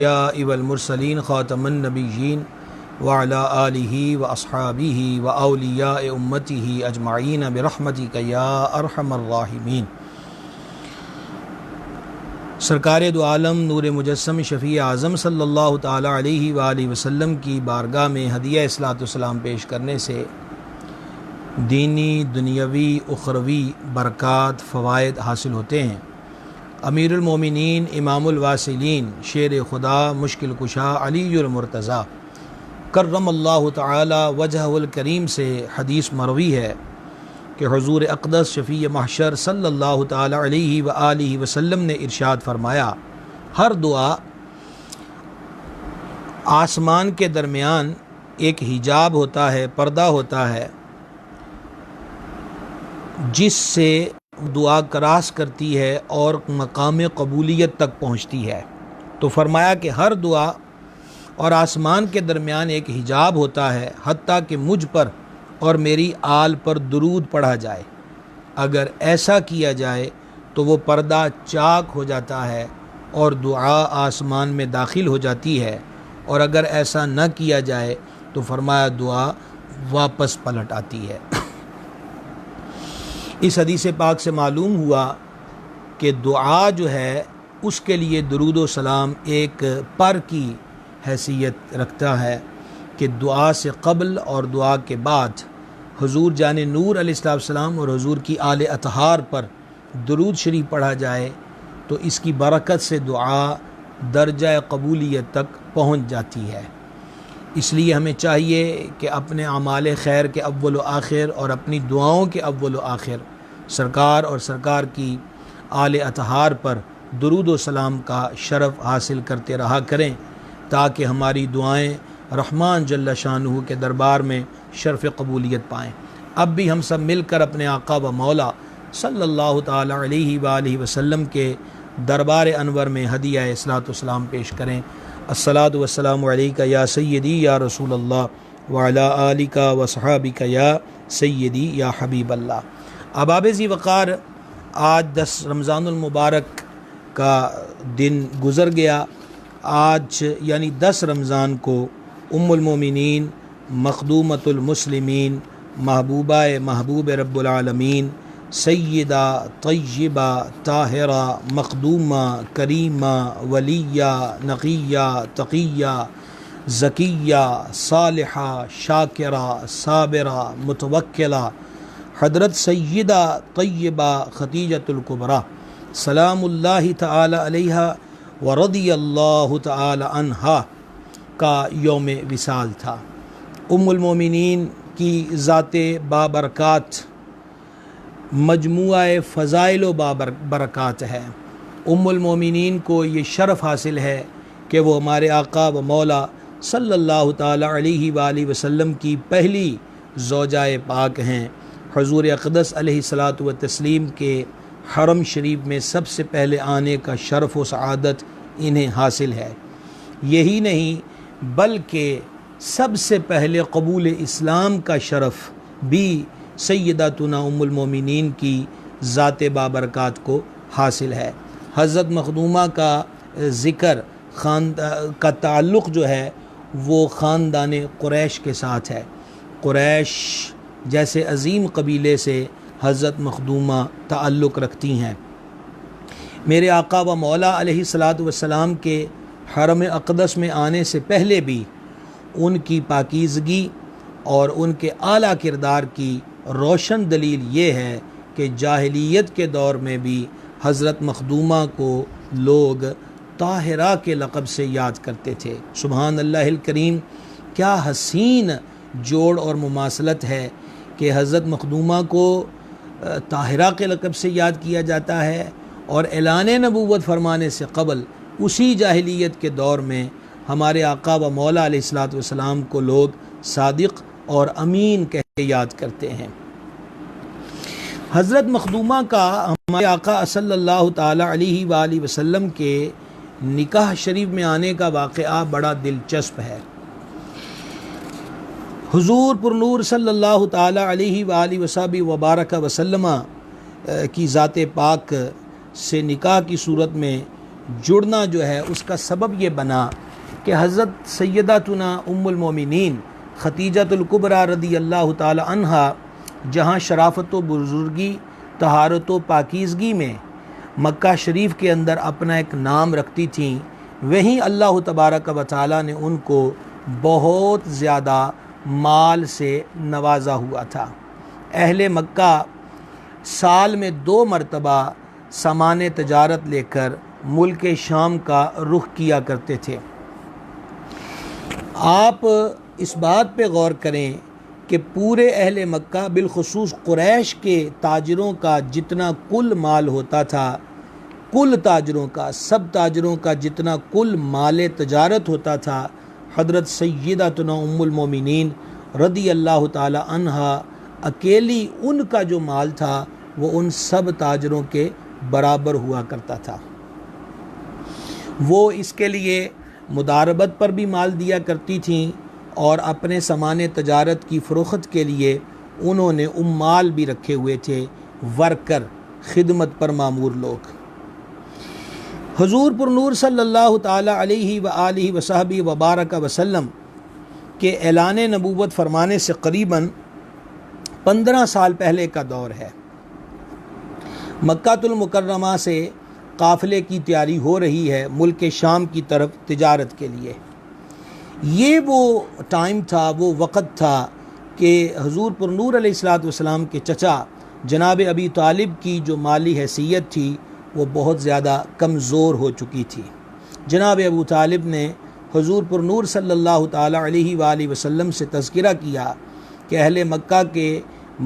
والمرسلین خاتم النبیین وعلی آلہ واصحابہ واولیاء امتہ اجمعین برحمتک یا ارحم الراحمین۔ سرکار دو عالم نور مجسم شفیع اعظم صلی اللہ تعالیٰ علیہ وآلہ وسلم کی بارگاہ میں ہدیہ صلاۃ والسلام پیش کرنے سے دینی دنیاوی اخروی برکات فوائد حاصل ہوتے ہیں۔ امیر المومنین امام الواصلین شیر خدا مشکل کشا علی المرتضیٰ کرم اللہ تعالی وجہ الکریم سے حدیث مروی ہے کہ حضور اقدس شفیع محشر صلی اللہ تعالی علیہ وآلہ وسلم نے ارشاد فرمایا، ہر دعا آسمان کے درمیان ایک حجاب ہوتا ہے، پردہ ہوتا ہے، جس سے دعا کراس کرتی ہے اور مقام قبولیت تک پہنچتی ہے۔ تو فرمایا کہ ہر دعا اور آسمان کے درمیان ایک حجاب ہوتا ہے، حتیٰ کہ مجھ پر اور میری آل پر درود پڑھا جائے۔ اگر ایسا کیا جائے تو وہ پردہ چاک ہو جاتا ہے اور دعا آسمان میں داخل ہو جاتی ہے، اور اگر ایسا نہ کیا جائے تو فرمایا دعا واپس پلٹ آتی ہے۔ اس حدیث پاک سے معلوم ہوا کہ دعا جو ہے اس کے لیے درود و سلام ایک پر کی حیثیت رکھتا ہے کہ دعا سے قبل اور دعا کے بعد حضور جان نور علیہ السلام اور حضور کی آل اطہار پر درود شریف پڑھا جائے تو اس کی برکت سے دعا درجہ قبولیت تک پہنچ جاتی ہے۔ اس لیے ہمیں چاہیے کہ اپنے اعمال خیر کے اول و آخر اور اپنی دعاؤں کے اول و آخر سرکار اور سرکار کی آل اطہار پر درود و سلام کا شرف حاصل کرتے رہا کریں، تاکہ ہماری دعائیں رحمان جل شانہ کے دربار میں شرف قبولیت پائیں۔ اب بھی ہم سب مل کر اپنے آقا و مولا صلی اللہ تعالی علیہ وآلہ وسلم کے دربار انور میں ہدیہ صلاۃ والسلام پیش کریں۔ الصلاۃ والسلام علیکہ یا سیدی یا رسول اللہ وعلی آلک و صحابک یا سیدی یا حبیب اللہ۔ احباب ذی وقار، آج 10 رمضان المبارک کا دن گزر گیا۔ آج یعنی 10 رمضان کو ام المومنین مخدومۃ المسلمین محبوبہ محبوب رب العالمین سیدہ طیبہ طاہرہ مخدومہ کریمہ ولیہ نقیہ تقیہ زکیہ صالحہ شاکرہ صابرہ متوکلہ حضرت سیدہ طیبہ خدیجۃ الکبریٰ سلام اللہ تعالی علیہا ورضی اللہ تعالی عنہا کا یوم وصال تھا۔ ام المومنین کی ذات بابرکات مجموعہ فضائل و بابرکات ہے۔ ام المومنین کو یہ شرف حاصل ہے کہ وہ ہمارے آقا و مولا صلی اللہ تعالی علیہ وآلہ وسلم کی پہلی زوجہ پاک ہیں۔ حضور اقدس علیہ الصلاۃ والتسلیم کے حرم شریف میں سب سے پہلے آنے کا شرف و سعادت انہیں حاصل ہے۔ یہی نہیں بلکہ سب سے پہلے قبول اسلام کا شرف بھی سیداتنا ام المومنین کی ذات بابرکات کو حاصل ہے۔ حضرت مخدومہ کا ذکر کا تعلق جو ہے وہ خاندان قریش کے ساتھ ہے۔ قریش جیسے عظیم قبیلے سے حضرت مخدومہ تعلق رکھتی ہیں۔ میرے آقا و مولا علیہ الصلاۃ والسلام کے حرم اقدس میں آنے سے پہلے بھی ان کی پاکیزگی اور ان کے اعلیٰ کردار کی روشن دلیل یہ ہے کہ جاہلیت کے دور میں بھی حضرت مخدومہ کو لوگ طاہرہ کے لقب سے یاد کرتے تھے۔ سبحان اللہ الکریم، کیا حسین جوڑ اور مماثلت ہے کہ حضرت مخدومہ کو طاہرہ کے لقب سے یاد کیا جاتا ہے، اور اعلان نبوت فرمانے سے قبل اسی جاہلیت کے دور میں ہمارے آقا و مولا علیہ الصلاۃ والسلام کو لوگ صادق اور امین کہہ کے یاد کرتے ہیں۔ حضرت مخدومہ کا ہمارے آقا صلی اللہ تعالی علیہ وآلہ وسلم کے نکاح شریف میں آنے کا واقعہ بڑا دلچسپ ہے۔ حضور پر نور صلی اللہ تعالی علیہ وآلہ وصحبہ وبارک وسلم کی ذات پاک سے نکاح کی صورت میں جڑنا جو ہے اس کا سبب یہ بنا کہ حضرت سیداتنا ام المومنین خدیجۃ الکبریٰ رضی اللہ تعالی عنہا جہاں شرافت و بزرگی، طہارت و پاکیزگی میں مکہ شریف کے اندر اپنا ایک نام رکھتی تھیں، وہیں اللہ تبارک و تعالی نے ان کو بہت زیادہ مال سے نوازا ہوا تھا۔ اہل مکہ سال میں 2 مرتبہ سامان تجارت لے کر ملک شام کا رخ کیا کرتے تھے۔ آپ اس بات پہ غور کریں کہ پورے اہل مکہ بالخصوص قریش کے تاجروں کا جتنا کل مال ہوتا تھا، کل تاجروں کا، سب تاجروں کا جتنا کل مال تجارت ہوتا تھا، حضرت سیداتنا ام المومنین رضی اللہ تعالی عنہا اکیلی ان کا جو مال تھا وہ ان سب تاجروں کے برابر ہوا کرتا تھا۔ وہ اس کے لیے مداربت پر بھی مال دیا کرتی تھیں اور اپنے سامان تجارت کی فروخت کے لیے انہوں نے عمال بھی رکھے ہوئے تھے، ورکر، خدمت پر مامور لوگ۔ حضور پر نور صلی اللہ تعالی علیہ وآلہ وصحبہ وبارک وسلم کے اعلان نبوت فرمانے سے قریباً 15 سال پہلے کا دور ہے۔ مکہ المکرمہ سے قافلے کی تیاری ہو رہی ہے ملک شام کی طرف تجارت کے لیے۔ یہ وہ ٹائم تھا، وہ وقت تھا کہ حضور پر نور علیہ السلام کے چچا جناب ابی طالب کی جو مالی حیثیت تھی وہ بہت زیادہ کمزور ہو چکی تھی۔ جناب ابو طالب نے حضور پر نور صلی اللہ تعالی علیہ وآلہ وسلم سے تذکرہ کیا کہ اہل مکہ کے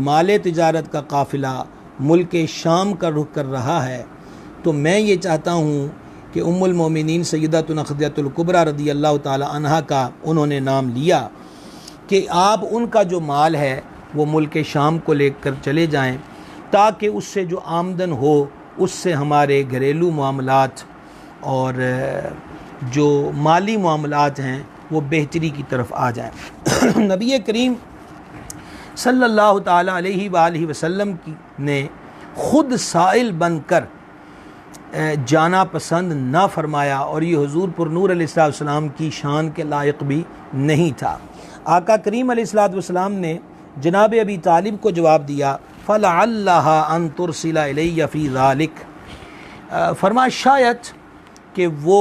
مال تجارت کا قافلہ ملک شام کا رخ کر رہا ہے، تو میں یہ چاہتا ہوں کہ ام المومنین سیداتنا خدیجہ الکبریٰ رضی اللہ تعالی عنہا کا انہوں نے نام لیا کہ آپ ان کا جو مال ہے وہ ملک شام کو لے کر چلے جائیں، تاکہ اس سے جو آمدن ہو اس سے ہمارے گھریلو معاملات اور جو مالی معاملات ہیں وہ بہتری کی طرف آ جائیں۔ نبی کریم صلی اللہ تعالی علیہ وآلہ وسلم نے خود سائل بن کر جانا پسند نہ فرمایا، اور یہ حضور پر نور علیہ السلام کی شان کے لائق بھی نہیں تھا۔ آقا کریم علیہ السلام نے جناب ابی طالب کو جواب دیا، فَلَعَلَّهَا أَن تُرْسِلَ إِلَيَّ فِي ذَلِكَ، فرمایا شاید کہ وہ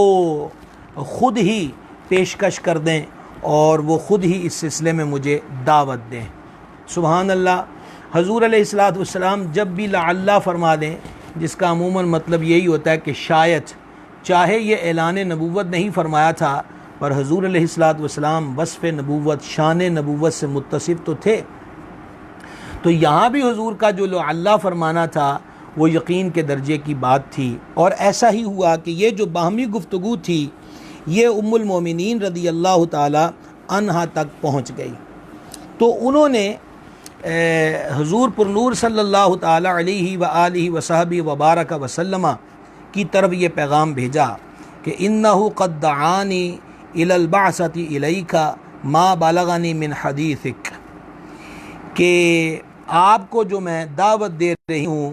خود ہی پیشکش کر دیں اور وہ خود ہی اس سلسلے میں مجھے دعوت دیں۔ سبحان اللہ، حضور علیہ السلام جب بھی لعل فرما دیں، جس کا عموماً مطلب یہی ہوتا ہے کہ شاید، چاہے یہ اعلان نبوت نہیں فرمایا تھا پر حضور علیہ السلام وصف نبوت، شان نبوت سے متصف تو تھے، تو یہاں بھی حضور کا جو لعل فرمانا تھا وہ یقین کے درجے کی بات تھی۔ اور ایسا ہی ہوا کہ یہ جو باہمی گفتگو تھی یہ ام المومنین رضی اللہ تعالی عنہا تک پہنچ گئی، تو انہوں نے حضور پر نور صلی اللہ تعالی علیہ وآلہ وصحبہ وبارک وسلم کی طرف یہ پیغام بھیجا کہ انہ قد دعانی الی البعثۃ الیک ما بلغنی من حدیثک، کہ آپ کو جو میں دعوت دے رہی ہوں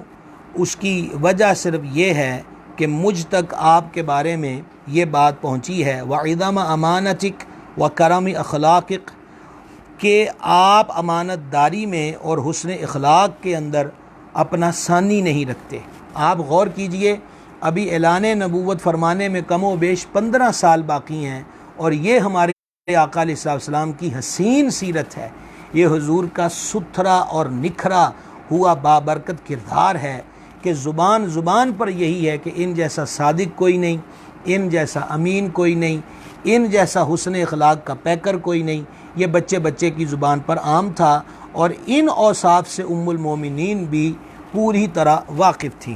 اس کی وجہ صرف یہ ہے کہ مجھ تک آپ کے بارے میں یہ بات پہنچی ہے، وعظم امانتک وکرم اخلاقک، کہ آپ امانت داری میں اور حسن اخلاق کے اندر اپنا ثانی نہیں رکھتے۔ آپ غور کیجئے، ابھی اعلان نبوت فرمانے میں کم و بیش 15 سال باقی ہیں، اور یہ ہمارے آقا علیہ السلام کی حسین سیرت ہے، یہ حضور کا ستھرا اور نکھرا ہوا بابرکت کردار ہے کہ زبان پر یہی ہے کہ ان جیسا صادق کوئی نہیں، ان جیسا امین کوئی نہیں، ان جیسا حسن اخلاق کا پیکر کوئی نہیں۔ یہ بچے کی زبان پر عام تھا، اور ان اوصاف سے ام المومنین بھی پوری طرح واقف تھی۔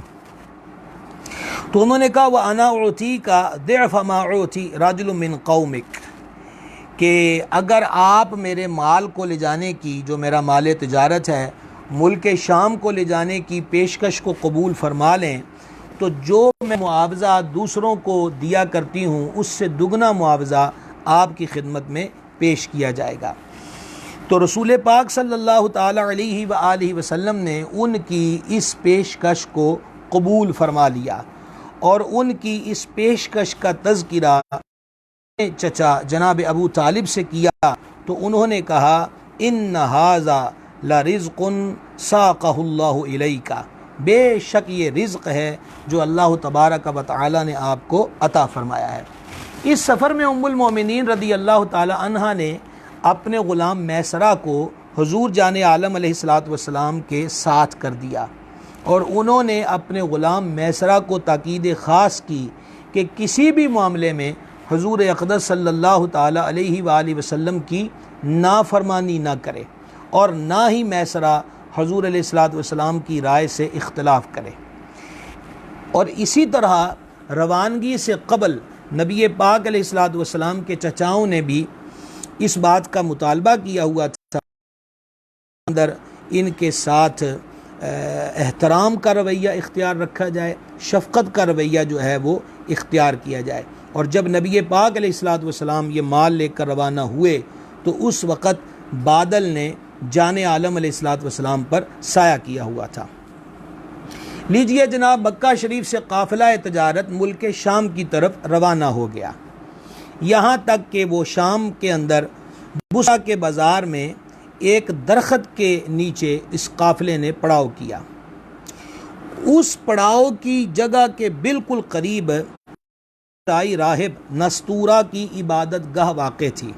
تو انہوں نے کہا وَأَنَا أُعْطِيكَ ضِعْفَ مَا أُعْطِي رَجُلٌ مِّن قَوْمِكَ، کہ اگر آپ میرے مال کو لے جانے کی، جو میرا مال تجارت ہے، ملک شام کو لے جانے کی پیشکش کو قبول فرما لیں، تو جو میں معاوضہ دوسروں کو دیا کرتی ہوں اس سے دگنا معاوضہ آپ کی خدمت میں پیش کیا جائے گا۔ تو رسول پاک صلی اللہ تعالی علیہ وآلہ وسلم نے ان کی اس پیشکش کو قبول فرما لیا، اور ان کی اس پیشکش کا تذکرہ چچا جناب ابو طالب سے کیا تو انہوں نے کہا ان ھذا لرزق ساقہ اللہ الیک، بے شک یہ رزق ہے جو اللہ تبارک و تعالی نے آپ کو عطا فرمایا ہے۔ اس سفر میں ام المومنین رضی اللہ تعالی عنہا نے اپنے غلام میسرہ کو حضور جان عالم علیہ الصلوۃ والسلام کے ساتھ کر دیا، اور انہوں نے اپنے غلام میسرہ کو تاکید خاص کی کہ کسی بھی معاملے میں حضور اقدس صلی اللہ تعالی علیہ وآلہ وسلم کی نافرمانی نہ کرے، اور نہ ہی میسرہ حضور علیہ الصلوۃ والسلام کی رائے سے اختلاف کرے۔ اور اسی طرح روانگی سے قبل نبی پاک علیہ الصلوۃ والسلام کے چچاؤں نے بھی اس بات کا مطالبہ کیا ہوا تھا اندر ان کے ساتھ احترام کا رویہ اختیار رکھا جائے، شفقت کا رویہ جو ہے وہ اختیار کیا جائے۔ اور جب نبی پاک علیہ الصلوۃ والسلام یہ مال لے کر روانہ ہوئے تو اس وقت بادل نے جان عالم علیہ الصلوۃ والسلام پر سایہ کیا ہوا تھا۔ لیجئے جناب، مکہ شریف سے قافلہ تجارت ملک شام کی طرف روانہ ہو گیا، یہاں تک کہ وہ شام کے اندر بصرہ کے بازار میں ایک درخت کے نیچے اس قافلے نے پڑاؤ کیا۔ اس پڑاؤ کی جگہ کے بالکل قریب راہب نستورہ کی عبادت گاہ واقع تھی۔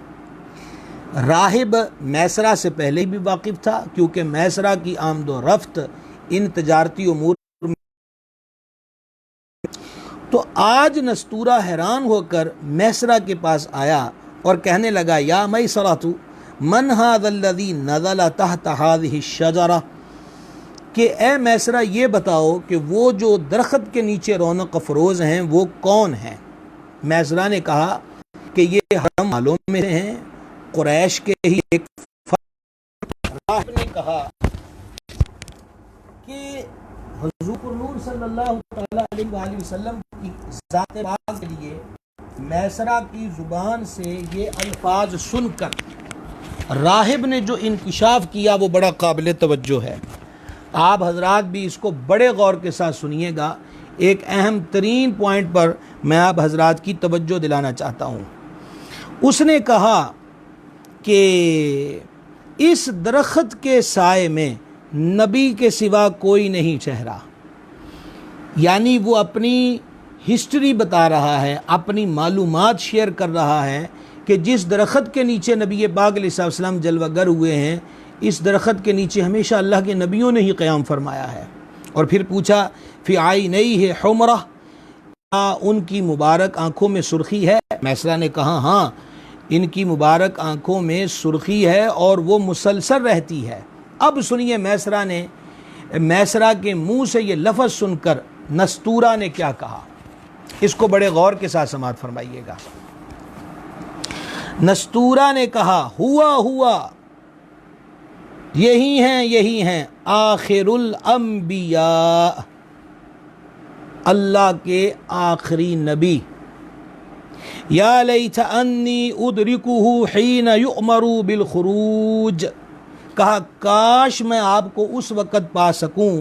راہب میسرہ سے پہلے بھی واقف تھا، کیونکہ میسرہ کی آمد و رفت ان تجارتی امور میں، تو آج نستورہ حیران ہو کر میسرہ کے پاس آیا اور کہنے لگا یا میسرۃ من ھذا الذی نزل تحت ھذہ الشجرہ، کہ اے میسرہ یہ بتاؤ کہ وہ جو درخت کے نیچے رونق افروز ہیں وہ کون ہیں؟ میسرہ نے کہا کہ یہ حرم والوں میں ہیں، قریش کے ہی ایک راہب نے کہا کہ حضور نور صلی اللہ تعالی علیہ وآلہ وسلم کی ذات پاک کے لیے میسرہ کی زبان سے یہ الفاظ سن کر راہب نے جو انکشاف کیا وہ بڑا قابل توجہ ہے۔ آپ حضرات بھی اس کو بڑے غور کے ساتھ سنیے گا، ایک اہم ترین پوائنٹ پر میں آپ حضرات کی توجہ دلانا چاہتا ہوں۔ اس نے کہا کہ اس درخت کے سائے میں نبی کے سوا کوئی نہیں ٹھہرا، یعنی وہ اپنی ہسٹری بتا رہا ہے، اپنی معلومات شیئر کر رہا ہے کہ جس درخت کے نیچے نبی پاک علیہ السلام جلوہ گر ہوئے ہیں، اس درخت کے نیچے ہمیشہ اللہ کے نبیوں نے ہی قیام فرمایا ہے۔ اور پھر پوچھا فی عینیہ حمرہ، ان کی مبارک آنکھوں میں سرخی ہے؟ میسرہ نے کہا ہاں، ان کی مبارک آنکھوں میں سرخی ہے اور وہ مسلسل رہتی ہے۔ اب سنیے میسرہ کے منہ سے یہ لفظ سن کر نستورہ نے کیا کہا، اس کو بڑے غور کے ساتھ سماعت فرمائیے گا۔ نستورہ نے کہا ہوا یہی ہیں آخر الانبیاء، اللہ کے آخری نبی۔ یا لیت انی ادرکہ حین یؤمر بالخروج، کہا کاش میں آپ کو اس وقت پا سکوں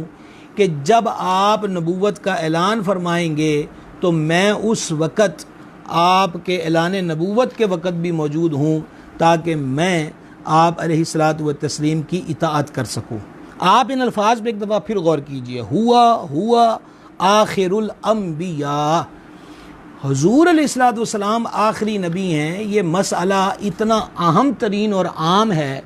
کہ جب آپ نبوت کا اعلان فرمائیں گے تو میں اس وقت آپ کے اعلان نبوت کے وقت بھی موجود ہوں، تاکہ میں آپ علیہ الصلوۃ والتسلیم کی اطاعت کر سکوں۔ آپ ان الفاظ پہ ایک دفعہ پھر غور کیجئے، ہوا آخر الانبیاء، حضور علیہ الصلوۃ والسلام آخری نبی ہیں۔ یہ مسئلہ اتنا اہم ترین اور عام ہے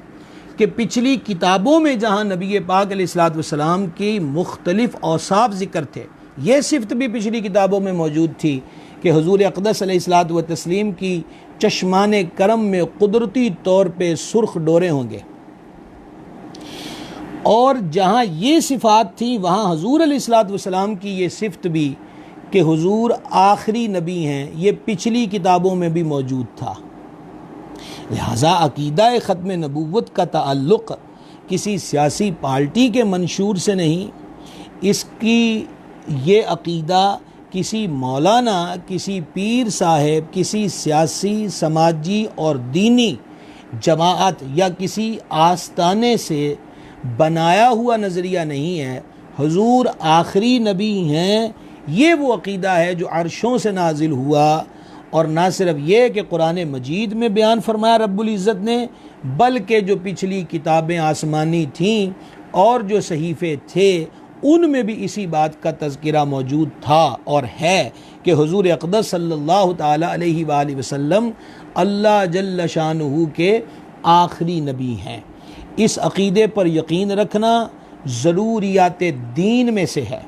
کہ پچھلی کتابوں میں جہاں نبی پاک علیہ الصلوۃ والسلام کی مختلف اوصاف ذکر تھے، یہ صفت بھی پچھلی کتابوں میں موجود تھی کہ حضور اقدس علیہ الصلوۃ والتسلیم کی چشمان کرم میں قدرتی طور پہ سرخ ڈورے ہوں گے، اور جہاں یہ صفات تھی وہاں حضور علیہ الصلوۃ والسلام کی یہ صفت بھی کہ حضور آخری نبی ہیں، یہ پچھلی کتابوں میں بھی موجود تھا۔ لہذا عقیدہ ختم نبوت کا تعلق کسی سیاسی پارٹی کے منشور سے نہیں، اس کی یہ عقیدہ کسی مولانا، کسی پیر صاحب، کسی سیاسی، سماجی اور دینی جماعت یا کسی آستانے سے بنایا ہوا نظریہ نہیں ہے۔ حضور آخری نبی ہیں، یہ وہ عقیدہ ہے جو عرشوں سے نازل ہوا، اور نہ صرف یہ کہ قرآن مجید میں بیان فرمایا رب العزت نے، بلکہ جو پچھلی کتابیں آسمانی تھیں اور جو صحیفے تھے ان میں بھی اسی بات کا تذکرہ موجود تھا اور ہے کہ حضور اقدس صلی اللہ تعالی علیہ وآلہ وسلم اللہ جل شانہ کے آخری نبی ہیں۔ اس عقیدے پر یقین رکھنا ضروریات دین میں سے ہے،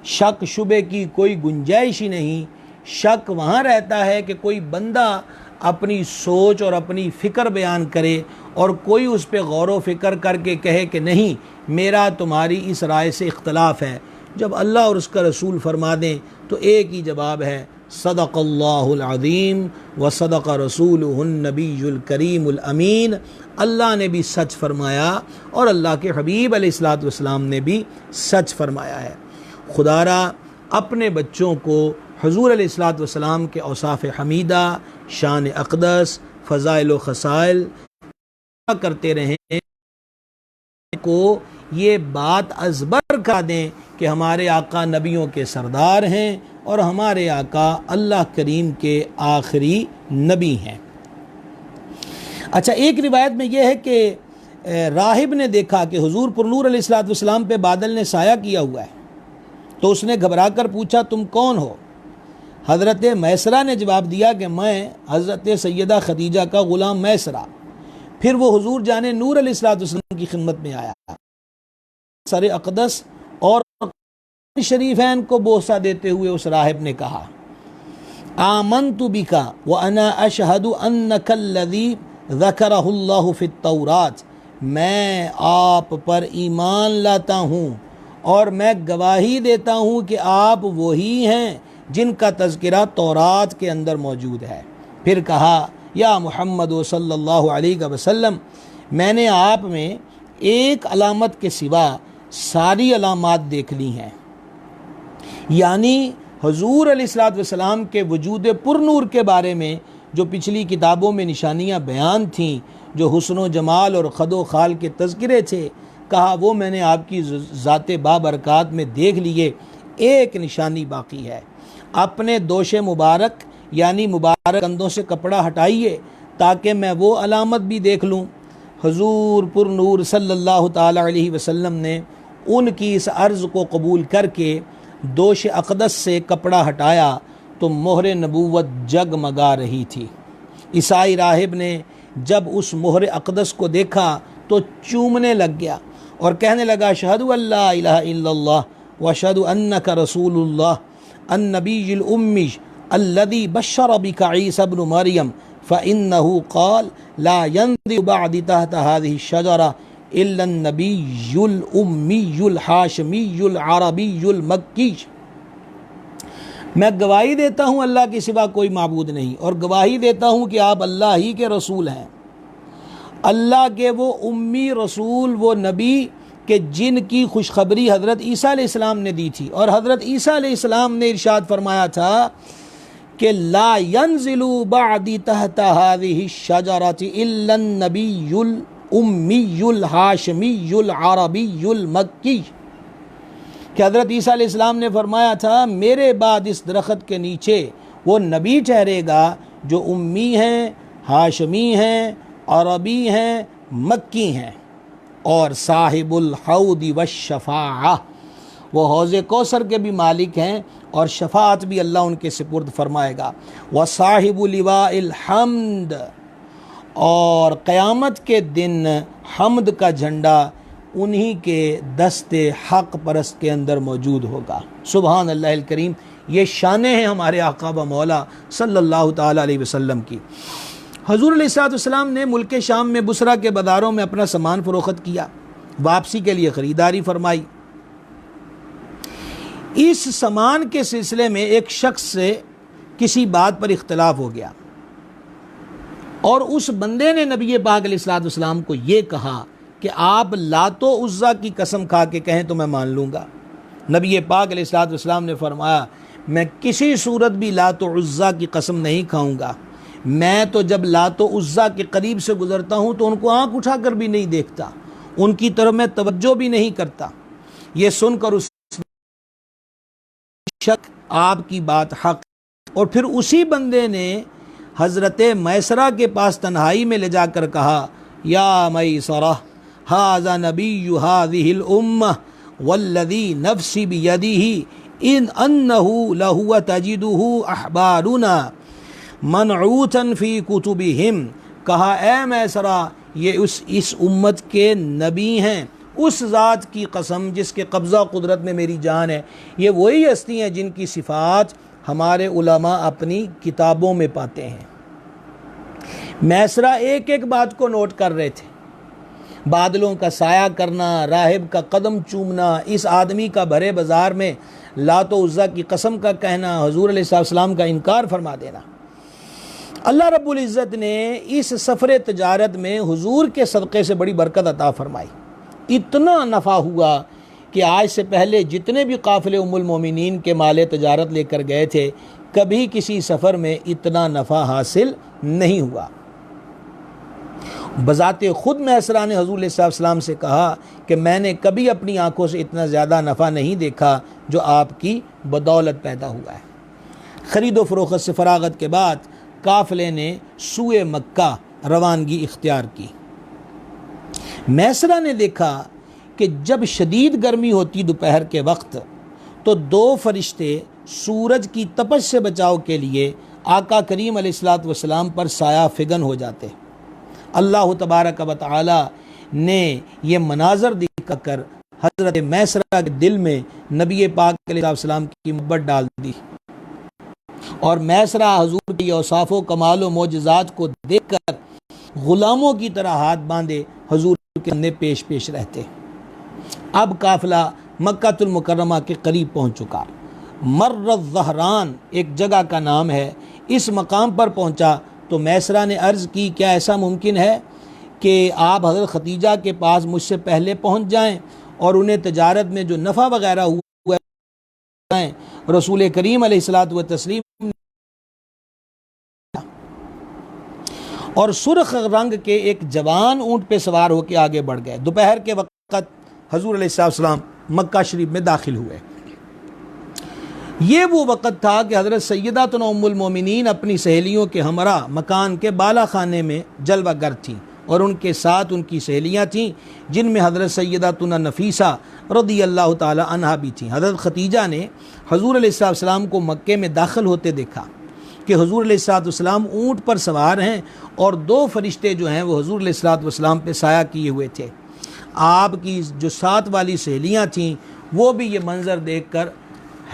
شک شبے کی کوئی گنجائش ہی نہیں۔ شک وہاں رہتا ہے کہ کوئی بندہ اپنی سوچ اور اپنی فکر بیان کرے اور کوئی اس پہ غور و فکر کر کے کہے کہ نہیں میرا تمہاری اس رائے سے اختلاف ہے، جب اللہ اور اس کا رسول فرما دیں تو ایک ہی جواب ہے، صدق اللہ العظیم و صدق رسولہ النبی الکریم الامین۔ اللہ نے بھی سچ فرمایا اور اللہ کے حبیب علیہ الصلوۃ والسلام نے بھی سچ فرمایا ہے۔ خدا را اپنے بچوں کو حضور علیہ الصلوۃ والسلام کے اوصاف حمیدہ، شان اقدس، فضائل و خصائل کرتے رہیں، کو یہ بات ازبر کا دیں کہ ہمارے آقا نبیوں کے سردار ہیں اور ہمارے آقا اللہ کریم کے آخری نبی ہیں۔ اچھا، ایک روایت میں یہ ہے کہ راہب نے دیکھا کہ حضور پر نور علیہ الصلوۃ والسلام پہ بادل نے سایہ کیا ہوا ہے، تو اس نے گھبرا کر پوچھا تم کون ہو؟ حضرت میسرہ نے جواب دیا کہ میں حضرت سیدہ خدیجہ کا غلام میسرہ۔ پھر وہ حضور جانے نور علیہ الصلوۃ والسلام کی خدمت میں آیا، سر اقدس اور شریفین کو بوسہ دیتے ہوئے اس راہب نے کہا آمنت بک وانا اشہد انک الذی ذکرہ اللہ فی التوراۃ، میں آپ پر ایمان لاتا ہوں اور میں گواہی دیتا ہوں کہ آپ وہی ہیں جن کا تذکرہ تورات کے اندر موجود ہے۔ پھر کہا یا محمد صلی اللہ علیہ وسلم، میں نے آپ میں ایک علامت کے سوا ساری علامات دیکھ لی ہیں، یعنی حضور علیہ الصلوۃ والسلام کے وجود پر نور کے بارے میں جو پچھلی کتابوں میں نشانیاں بیان تھیں، جو حسن و جمال اور خد و خال کے تذکرے تھے، کہا وہ میں نے آپ کی ذات بابرکات میں دیکھ لیے، ایک نشانی باقی ہے، اپنے دوش مبارک یعنی مبارک کندھوں سے کپڑا ہٹائیے تاکہ میں وہ علامت بھی دیکھ لوں۔ حضور پر نور صلی اللہ تعالی علیہ وسلم نے ان کی اس عرض کو قبول کر کے دوش اقدس سے کپڑا ہٹایا تو مہر نبوت جگمگا رہی تھی۔ عیسائی راہب نے جب اس مہر اقدس کو دیکھا تو چومنے لگ گیا اور کہنے لگا اشہد ان لا الہ الا اللہ واشہد انک رسول اللہ النبی الامی الذی بشر بک عیسی ابن مریم فإنہ قال لا ينزل بعد تحت هذه الشجرة الا النبی الامی الحاشمی العربی المکی۔ میں گواہی دیتا ہوں اللہ کے سوا کوئی معبود نہیں، اور گواہی دیتا ہوں کہ آپ اللہ ہی کے رسول ہیں، اللہ کے وہ امی رسول، وہ نبی کہ جن کی خوشخبری حضرت عیسیٰ علیہ السلام نے دی تھی، اور حضرت عیسیٰ علیہ السلام نے ارشاد فرمایا تھا کہ لا ينزل بعد تحت هذه الشجرة الا النبی الامی الحاشمی العربی المکی، کہ حضرت عیسیٰ علیہ السلام نے فرمایا تھا میرے بعد اس درخت کے نیچے وہ نبی ٹھہرے گا جو امی ہیں، ہاشمی ہیں، عربی ہیں، مکی ہیں، اور صاحب الحوض والشفاعہ، وہ حوض کوثر کے بھی مالک ہیں اور شفاعت بھی اللہ ان کے سپرد فرمائے گا، وصاحب لواء الحمد، اور قیامت کے دن حمد کا جھنڈا انہی کے دست حق پرست کے اندر موجود ہوگا۔ سبحان اللہ الکریم، یہ شانیں ہیں ہمارے آقا و مولا صلی اللہ تعالی علیہ وسلم کی۔ حضور علیہ الصلوۃ والسلام نے ملک شام میں بصرہ کے بازاروں میں اپنا سامان فروخت کیا، واپسی کے لیے خریداری فرمائی۔ اس سامان کے سلسلے میں ایک شخص سے کسی بات پر اختلاف ہو گیا اور اس بندے نے نبی پاک علیہ الصلوۃ والسلام کو یہ کہا کہ آپ لات و عزیٰ کی قسم کھا کے کہیں تو میں مان لوں گا۔ نبی پاک علیہ الصلوۃ والسلام نے فرمایا میں کسی صورت بھی لات و عزیٰ کی قسم نہیں کھاؤں گا، میں تو جب لات و عزیٰ کے قریب سے گزرتا ہوں تو ان کو آنکھ اٹھا کر بھی نہیں دیکھتا، ان کی طرف میں توجہ بھی نہیں کرتا۔ یہ سن کر اس شک آپ کی بات حق. اور پھر اسی بندے نے حضرت میسرہ کے پاس تنہائی میں لے جا کر کہا یا میسرہ ھذا نبی ھذہ الامہ والذی نفسی بیدہ انہ لہو تجدہ احبارنا منعوتا فی کتبہم. کہا اے میسرہ یہ اس امت کے نبی ہیں، اس ذات کی قسم جس کے قبضہ قدرت میں میری جان ہے، یہ وہی ہستی ہیں جن کی صفات ہمارے علماء اپنی کتابوں میں پاتے ہیں. میسرہ ایک ایک بات کو نوٹ کر رہے تھے. بادلوں کا سایہ کرنا، راہب کا قدم چومنا، اس آدمی کا بھرے بازار میں لات و عزا کی قسم کا کہنا، حضور علیہ السلام کا انکار فرما دینا. اللہ رب العزت نے اس سفر تجارت میں حضور کے صدقے سے بڑی برکت عطا فرمائی. اتنا نفع ہوا کہ آج سے پہلے جتنے بھی قافلے ام المومنین کے مال تجارت لے کر گئے تھے، کبھی کسی سفر میں اتنا نفع حاصل نہیں ہوا. بذات خود میسرہ نے حضور علیہ السلام سے کہا کہ میں نے کبھی اپنی آنکھوں سے اتنا زیادہ نفع نہیں دیکھا جو آپ کی بدولت پیدا ہوا ہے. خرید و فروخت سے فراغت کے بعد قافلے نے سوئے مکہ روانگی اختیار کی. میسرہ نے دیکھا کہ جب شدید گرمی ہوتی دوپہر کے وقت تو دو فرشتے سورج کی تپش سے بچاؤ کے لیے آقا کریم علیہ السلام پر سایہ فگن ہو جاتے. اللہ تبارک و تعالی نے یہ مناظر دکھا کر حضرت میسرہ کے دل میں نبی پاک علیہ السلام کی محبت ڈال دی، اور میسرہ حضور کی اوصاف و کمال و معجزات کو دیکھ کر غلاموں کی طرح ہاتھ باندھے حضور کے سامنے پیش پیش رہتے. اب قافلہ مکہ المکرمہ کے قریب پہنچ چکا. مر الظہران ایک جگہ کا نام ہے. اس مقام پر پہنچا تو میسرہ نے عرض کی کیا ایسا ممکن ہے کہ آپ حضرت ختیجہ کے پاس مجھ سے پہلے پہنچ جائیں اور انہیں تجارت میں جو نفع وغیرہ ہوا ہے رسول کریم علیہ الصلوۃ والتسلیم اور سرخ رنگ کے ایک جوان اونٹ پہ سوار ہو کے آگے بڑھ گئے. دوپہر کے وقت حضور علیہ السلام مکہ شریف میں داخل ہوئے. یہ وہ وقت تھا کہ حضرت سیداتنا ام المومنین اپنی سہیلیوں کے ہمراہ مکان کے بالا خانے میں جلوہ گر تھیں، اور ان کے ساتھ ان کی سہیلیاں تھیں جن میں حضرت سیداتنا نفیسہ رضی اللہ تعالی عنہا بھی تھیں. حضرت ختیجہ نے حضور علیہ السلام کو مکے میں داخل ہوتے دیکھا کہ حضور علیہ السلام اونٹ پر سوار ہیں اور دو فرشتے جو ہیں وہ حضور علیہ السلام پہ سایہ کیے ہوئے تھے. آپ کی جو ساتھ والی سہیلیاں تھیں وہ بھی یہ منظر دیکھ کر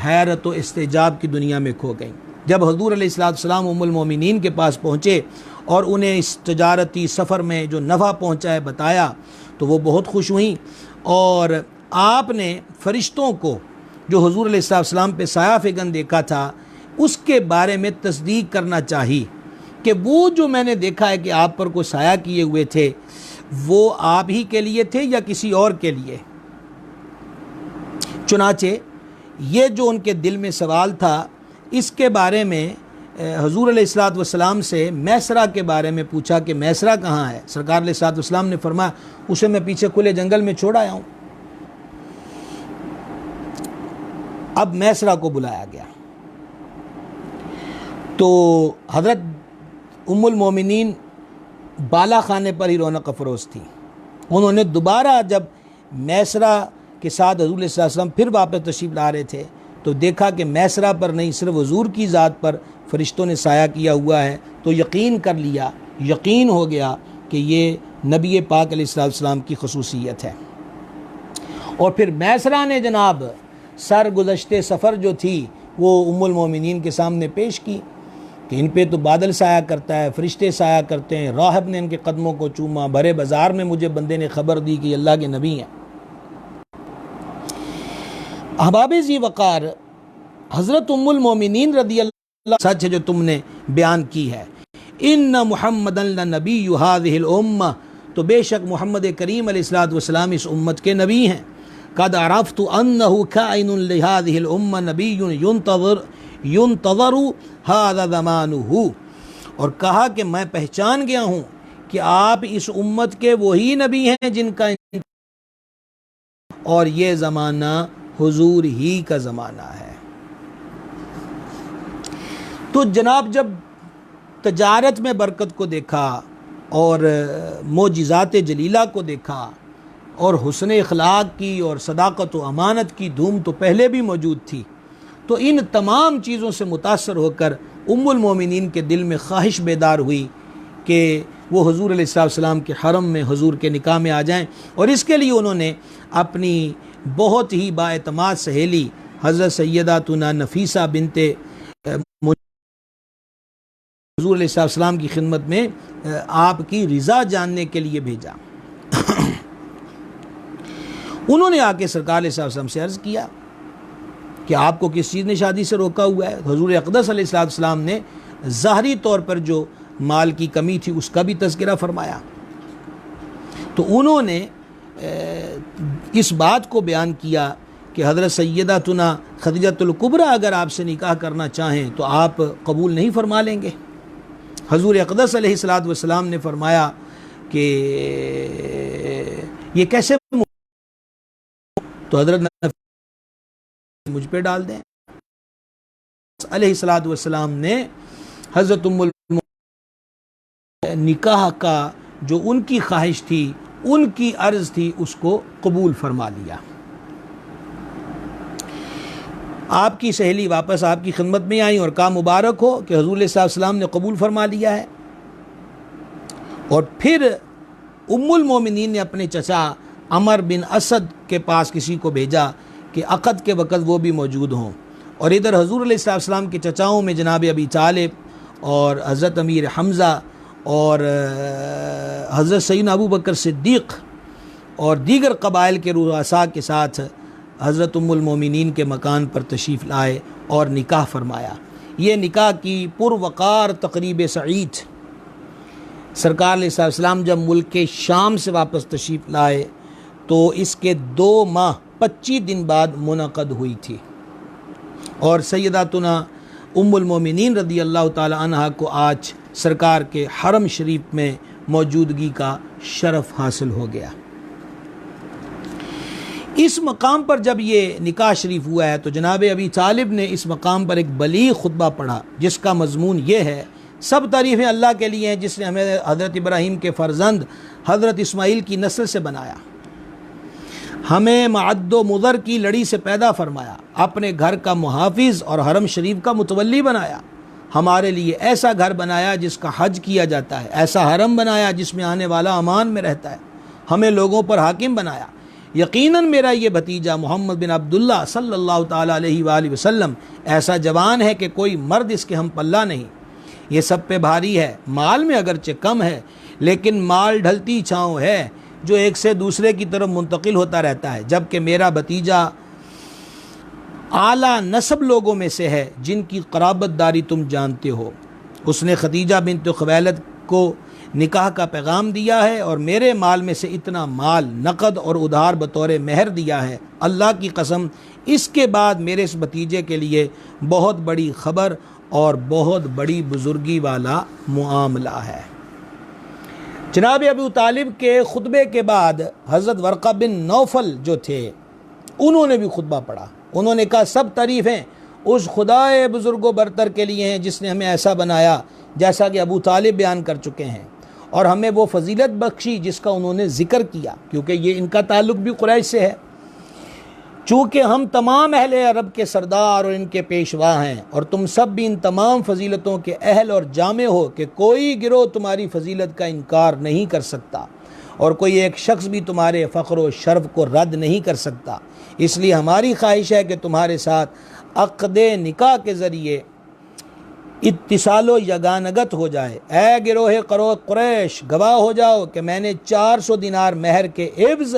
حیرت و استعجاب کی دنیا میں کھو گئیں. جب حضور علیہ السلام ام المومنین کے پاس پہنچے اور انہیں اس تجارتی سفر میں جو نفع پہنچا ہے بتایا تو وہ بہت خوش ہوئیں، اور آپ نے فرشتوں کو جو حضور علیہ السلام پہ سایہ فگن دیکھا تھا اس کے بارے میں تصدیق کرنا چاہی کہ وہ جو میں نے دیکھا ہے کہ آپ پر کوئی سایہ کیے ہوئے تھے وہ آپ ہی کے لیے تھے یا کسی اور کے لیے. چنانچہ یہ جو ان کے دل میں سوال تھا اس کے بارے میں حضور علیہ السلام سے میسرہ کے بارے میں پوچھا کہ میسرہ کہاں ہے. سرکار علیہ السلام نے فرمایا اسے میں پیچھے کھلے جنگل میں چھوڑ آیا ہوں. اب میسرہ کو بلایا گیا تو حضرت ام المومنین بالا خانے پر ہی رونق افروز تھی. انہوں نے دوبارہ جب میسرہ کے ساتھ حضور علیہ السلام پھر واپس تشریف لا رہے تھے تو دیکھا کہ میسرہ پر نہیں صرف حضور کی ذات پر فرشتوں نے سایہ کیا ہوا ہے، تو یقین کر لیا، یقین ہو گیا کہ یہ نبی پاک علیہ السلام کی خصوصیت ہے. اور پھر میسرہ نے جناب سرگزشتے سفر جو تھی وہ ام المومنین کے سامنے پیش کی کہ ان پہ تو بادل سایہ کرتا ہے، فرشتے سایہ کرتے ہیں، راہب نے ان کے قدموں کو چوما، بھرے بازار میں مجھے بندے نے خبر دی کہ یہ اللہ کے نبی ہیں. احباب ذی وقار، حضرت ام المومنین رضی اللہ سچ ہے جو تم نے بیان کی ہے، ان محمدًا لنبی ھذہ الامہ، تو بے شک محمد کریم علیہ السلام اس امت کے نبی ہیں. قد عرفت انہ کائن لہذہ الامہ نبی ینتظر ھذا زمانہ، اور کہا کہ میں پہچان گیا ہوں کہ آپ اس امت کے وہی نبی ہیں جن کا اور یہ زمانہ حضور ہی کا زمانہ ہے. تو جناب جب تجارت میں برکت کو دیکھا اور معجزات جلیلہ کو دیکھا اور حسن اخلاق کی اور صداقت و امانت کی دھوم تو پہلے بھی موجود تھی، تو ان تمام چیزوں سے متاثر ہو کر ام المومنین کے دل میں خواہش بیدار ہوئی کہ وہ حضور علیہ السلام کے حرم میں حضور کے نکاح میں آ جائیں، اور اس کے لیے انہوں نے اپنی بہت ہی بااعتماد سہیلی حضرت سیداتنا نفیسہ بنت حضور علیہ السلام کی خدمت میں آپ کی رضا جاننے کے لیے بھیجا۔ انہوں نے آ کے سرکار علیہ السلام سے عرض کیا کہ آپ کو کس چیز نے شادی سے روکا ہوا ہے؟ حضور اقدس علیہ السلام نے ظاہری طور پر جو مال کی کمی تھی اس کا بھی تذکرہ فرمایا، تو انہوں نے اس بات کو بیان کیا کہ حضرت سیداتنا خدیجۃ الکبریٰ اگر آپ سے نکاح کرنا چاہیں تو آپ قبول نہیں فرما لیں گے؟ حضور اقدس علیہ السلام نے فرمایا کہ یہ کیسے، تو حضرت مجھ پہ ڈال دیں۔ علیہ السلام نے حضرت ام نکاح کا جو ان کی خواہش تھی، ان کی عرض تھی، اس کو قبول فرما لیا۔ آپ کی سہیلی واپس آپ کی خدمت میں آئیں اور کہا مبارک ہو کہ حضور علیہ السلام نے قبول فرما لیا ہے۔ اور پھر ام المومنین نے اپنے چچا عمر بن اسد کے پاس کسی کو بھیجا کہ عقد کے وقت وہ بھی موجود ہوں، اور ادھر حضور علیہ السلام کے چچاؤں میں جناب ابی طالب اور حضرت امیر حمزہ اور حضرت سیدنا ابو بکر صدیق اور دیگر قبائل کے رؤساء کے ساتھ حضرت ام المومنین کے مکان پر تشریف لائے اور نکاح فرمایا۔ یہ نکاح کی پروقار تقریب سعید سرکار علیہ السلام جب ملک شام سے واپس تشریف لائے تو اس کے 2 ماہ 25 دن بعد منعقد ہوئی تھی، اور سیداتنا ام المومنین رضی اللہ تعالی عنہا کو آج سرکار کے حرم شریف میں موجودگی کا شرف حاصل ہو گیا۔ اس مقام پر جب یہ نکاح شریف ہوا ہے تو جناب ابی طالب نے اس مقام پر ایک بلیغ خطبہ پڑھا جس کا مضمون یہ ہے: سب تعریفیں اللہ کے لیے ہیں جس نے ہمیں حضرت ابراہیم کے فرزند حضرت اسماعیل کی نسل سے بنایا، ہمیں معد و مضر کی لڑی سے پیدا فرمایا، اپنے گھر کا محافظ اور حرم شریف کا متولی بنایا، ہمارے لیے ایسا گھر بنایا جس کا حج کیا جاتا ہے، ایسا حرم بنایا جس میں آنے والا امان میں رہتا ہے، ہمیں لوگوں پر حاکم بنایا، یقیناً میرا یہ بھتیجا محمد بن عبداللہ صلی اللہ تعالیٰ علیہ وآلہ وسلم ایسا جوان ہے کہ کوئی مرد اس کے ہم پلہ نہیں، یہ سب پہ بھاری ہے، مال میں اگرچہ کم ہے لیکن مال ڈھلتی چھاؤں ہے جو ایک سے دوسرے کی طرف منتقل ہوتا رہتا ہے، جبکہ میرا بھتیجا اعلیٰ نسب لوگوں میں سے ہے جن کی قرابت داری تم جانتے ہو۔ اس نے خدیجہ بنت خویلد کو نکاح کا پیغام دیا ہے اور میرے مال میں سے اتنا مال نقد اور ادھار بطور مہر دیا ہے، اللہ کی قسم اس کے بعد میرے اس بھتیجے کے لیے بہت بڑی خبر اور بہت بڑی بزرگی والا معاملہ ہے۔ جناب ابو طالب کے خطبے کے بعد حضرت ورقہ بن نوفل جو تھے انہوں نے بھی خطبہ پڑھا، انہوں نے کہا سب تعریفیں اس خدائے بزرگ و برتر کے لیے ہیں جس نے ہمیں ایسا بنایا جیسا کہ ابو طالب بیان کر چکے ہیں، اور ہمیں وہ فضیلت بخشی جس کا انہوں نے ذکر کیا، کیونکہ یہ ان کا تعلق بھی قریش سے ہے۔ چونکہ ہم تمام اہل عرب کے سردار اور ان کے پیشوا ہیں، اور تم سب بھی ان تمام فضیلتوں کے اہل اور جامع ہو کہ کوئی گروہ تمہاری فضیلت کا انکار نہیں کر سکتا، اور کوئی ایک شخص بھی تمہارے فخر و شرف کو رد نہیں کر سکتا، اس لیے ہماری خواہش ہے کہ تمہارے ساتھ عقد نکاح کے ذریعے اتصال و یگانگت ہو جائے۔ اے گروہ قریش گواہ ہو جاؤ کہ میں نے 400 دینار مہر کے عوض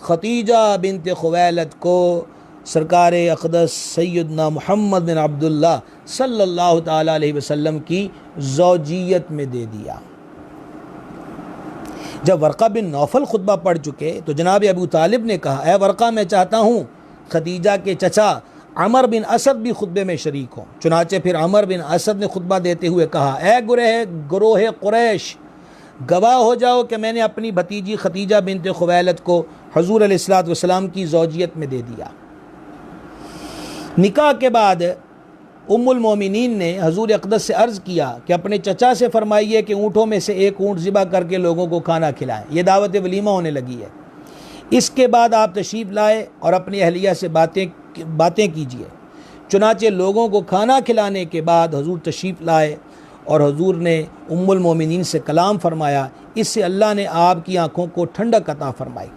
خدیجہ بنت خویلد کو سرکار اقدس سیدنا محمد بن عبداللہ صلی اللہ تعالیٰ علیہ وسلم کی زوجیت میں دے دیا۔ جب ورقہ بن نوفل خطبہ پڑھ چکے تو جناب ابو طالب نے کہا اے ورقہ میں چاہتا ہوں خدیجہ کے چچا عمر بن اسد بھی خطبے میں شریک ہوں۔ چنانچہ پھر عمر بن اسد نے خطبہ دیتے ہوئے کہا اے گروہ قریش گواہ ہو جاؤ کہ میں نے اپنی بھتیجی خدیجہ بنت خویلد کو حضور علیہ السلام کی زوجیت میں دے دیا۔ نکاح کے بعد ام المومنین نے حضور اقدس سے عرض کیا کہ اپنے چچا سے فرمائیے کہ اونٹوں میں سے ایک اونٹ ذبح کر کے لوگوں کو کھانا کھلائیں، یہ دعوت ولیمہ ہونے لگی ہے۔ اس کے بعد آپ تشریف لائے اور اپنی اہلیہ سے باتیں کیجیے۔ چنانچہ لوگوں کو کھانا کھلانے کے بعد حضور تشریف لائے اور حضور نے ام المومنین سے کلام فرمایا، اس سے اللہ نے آپ کی آنکھوں کو ٹھنڈک عطا فرمائی۔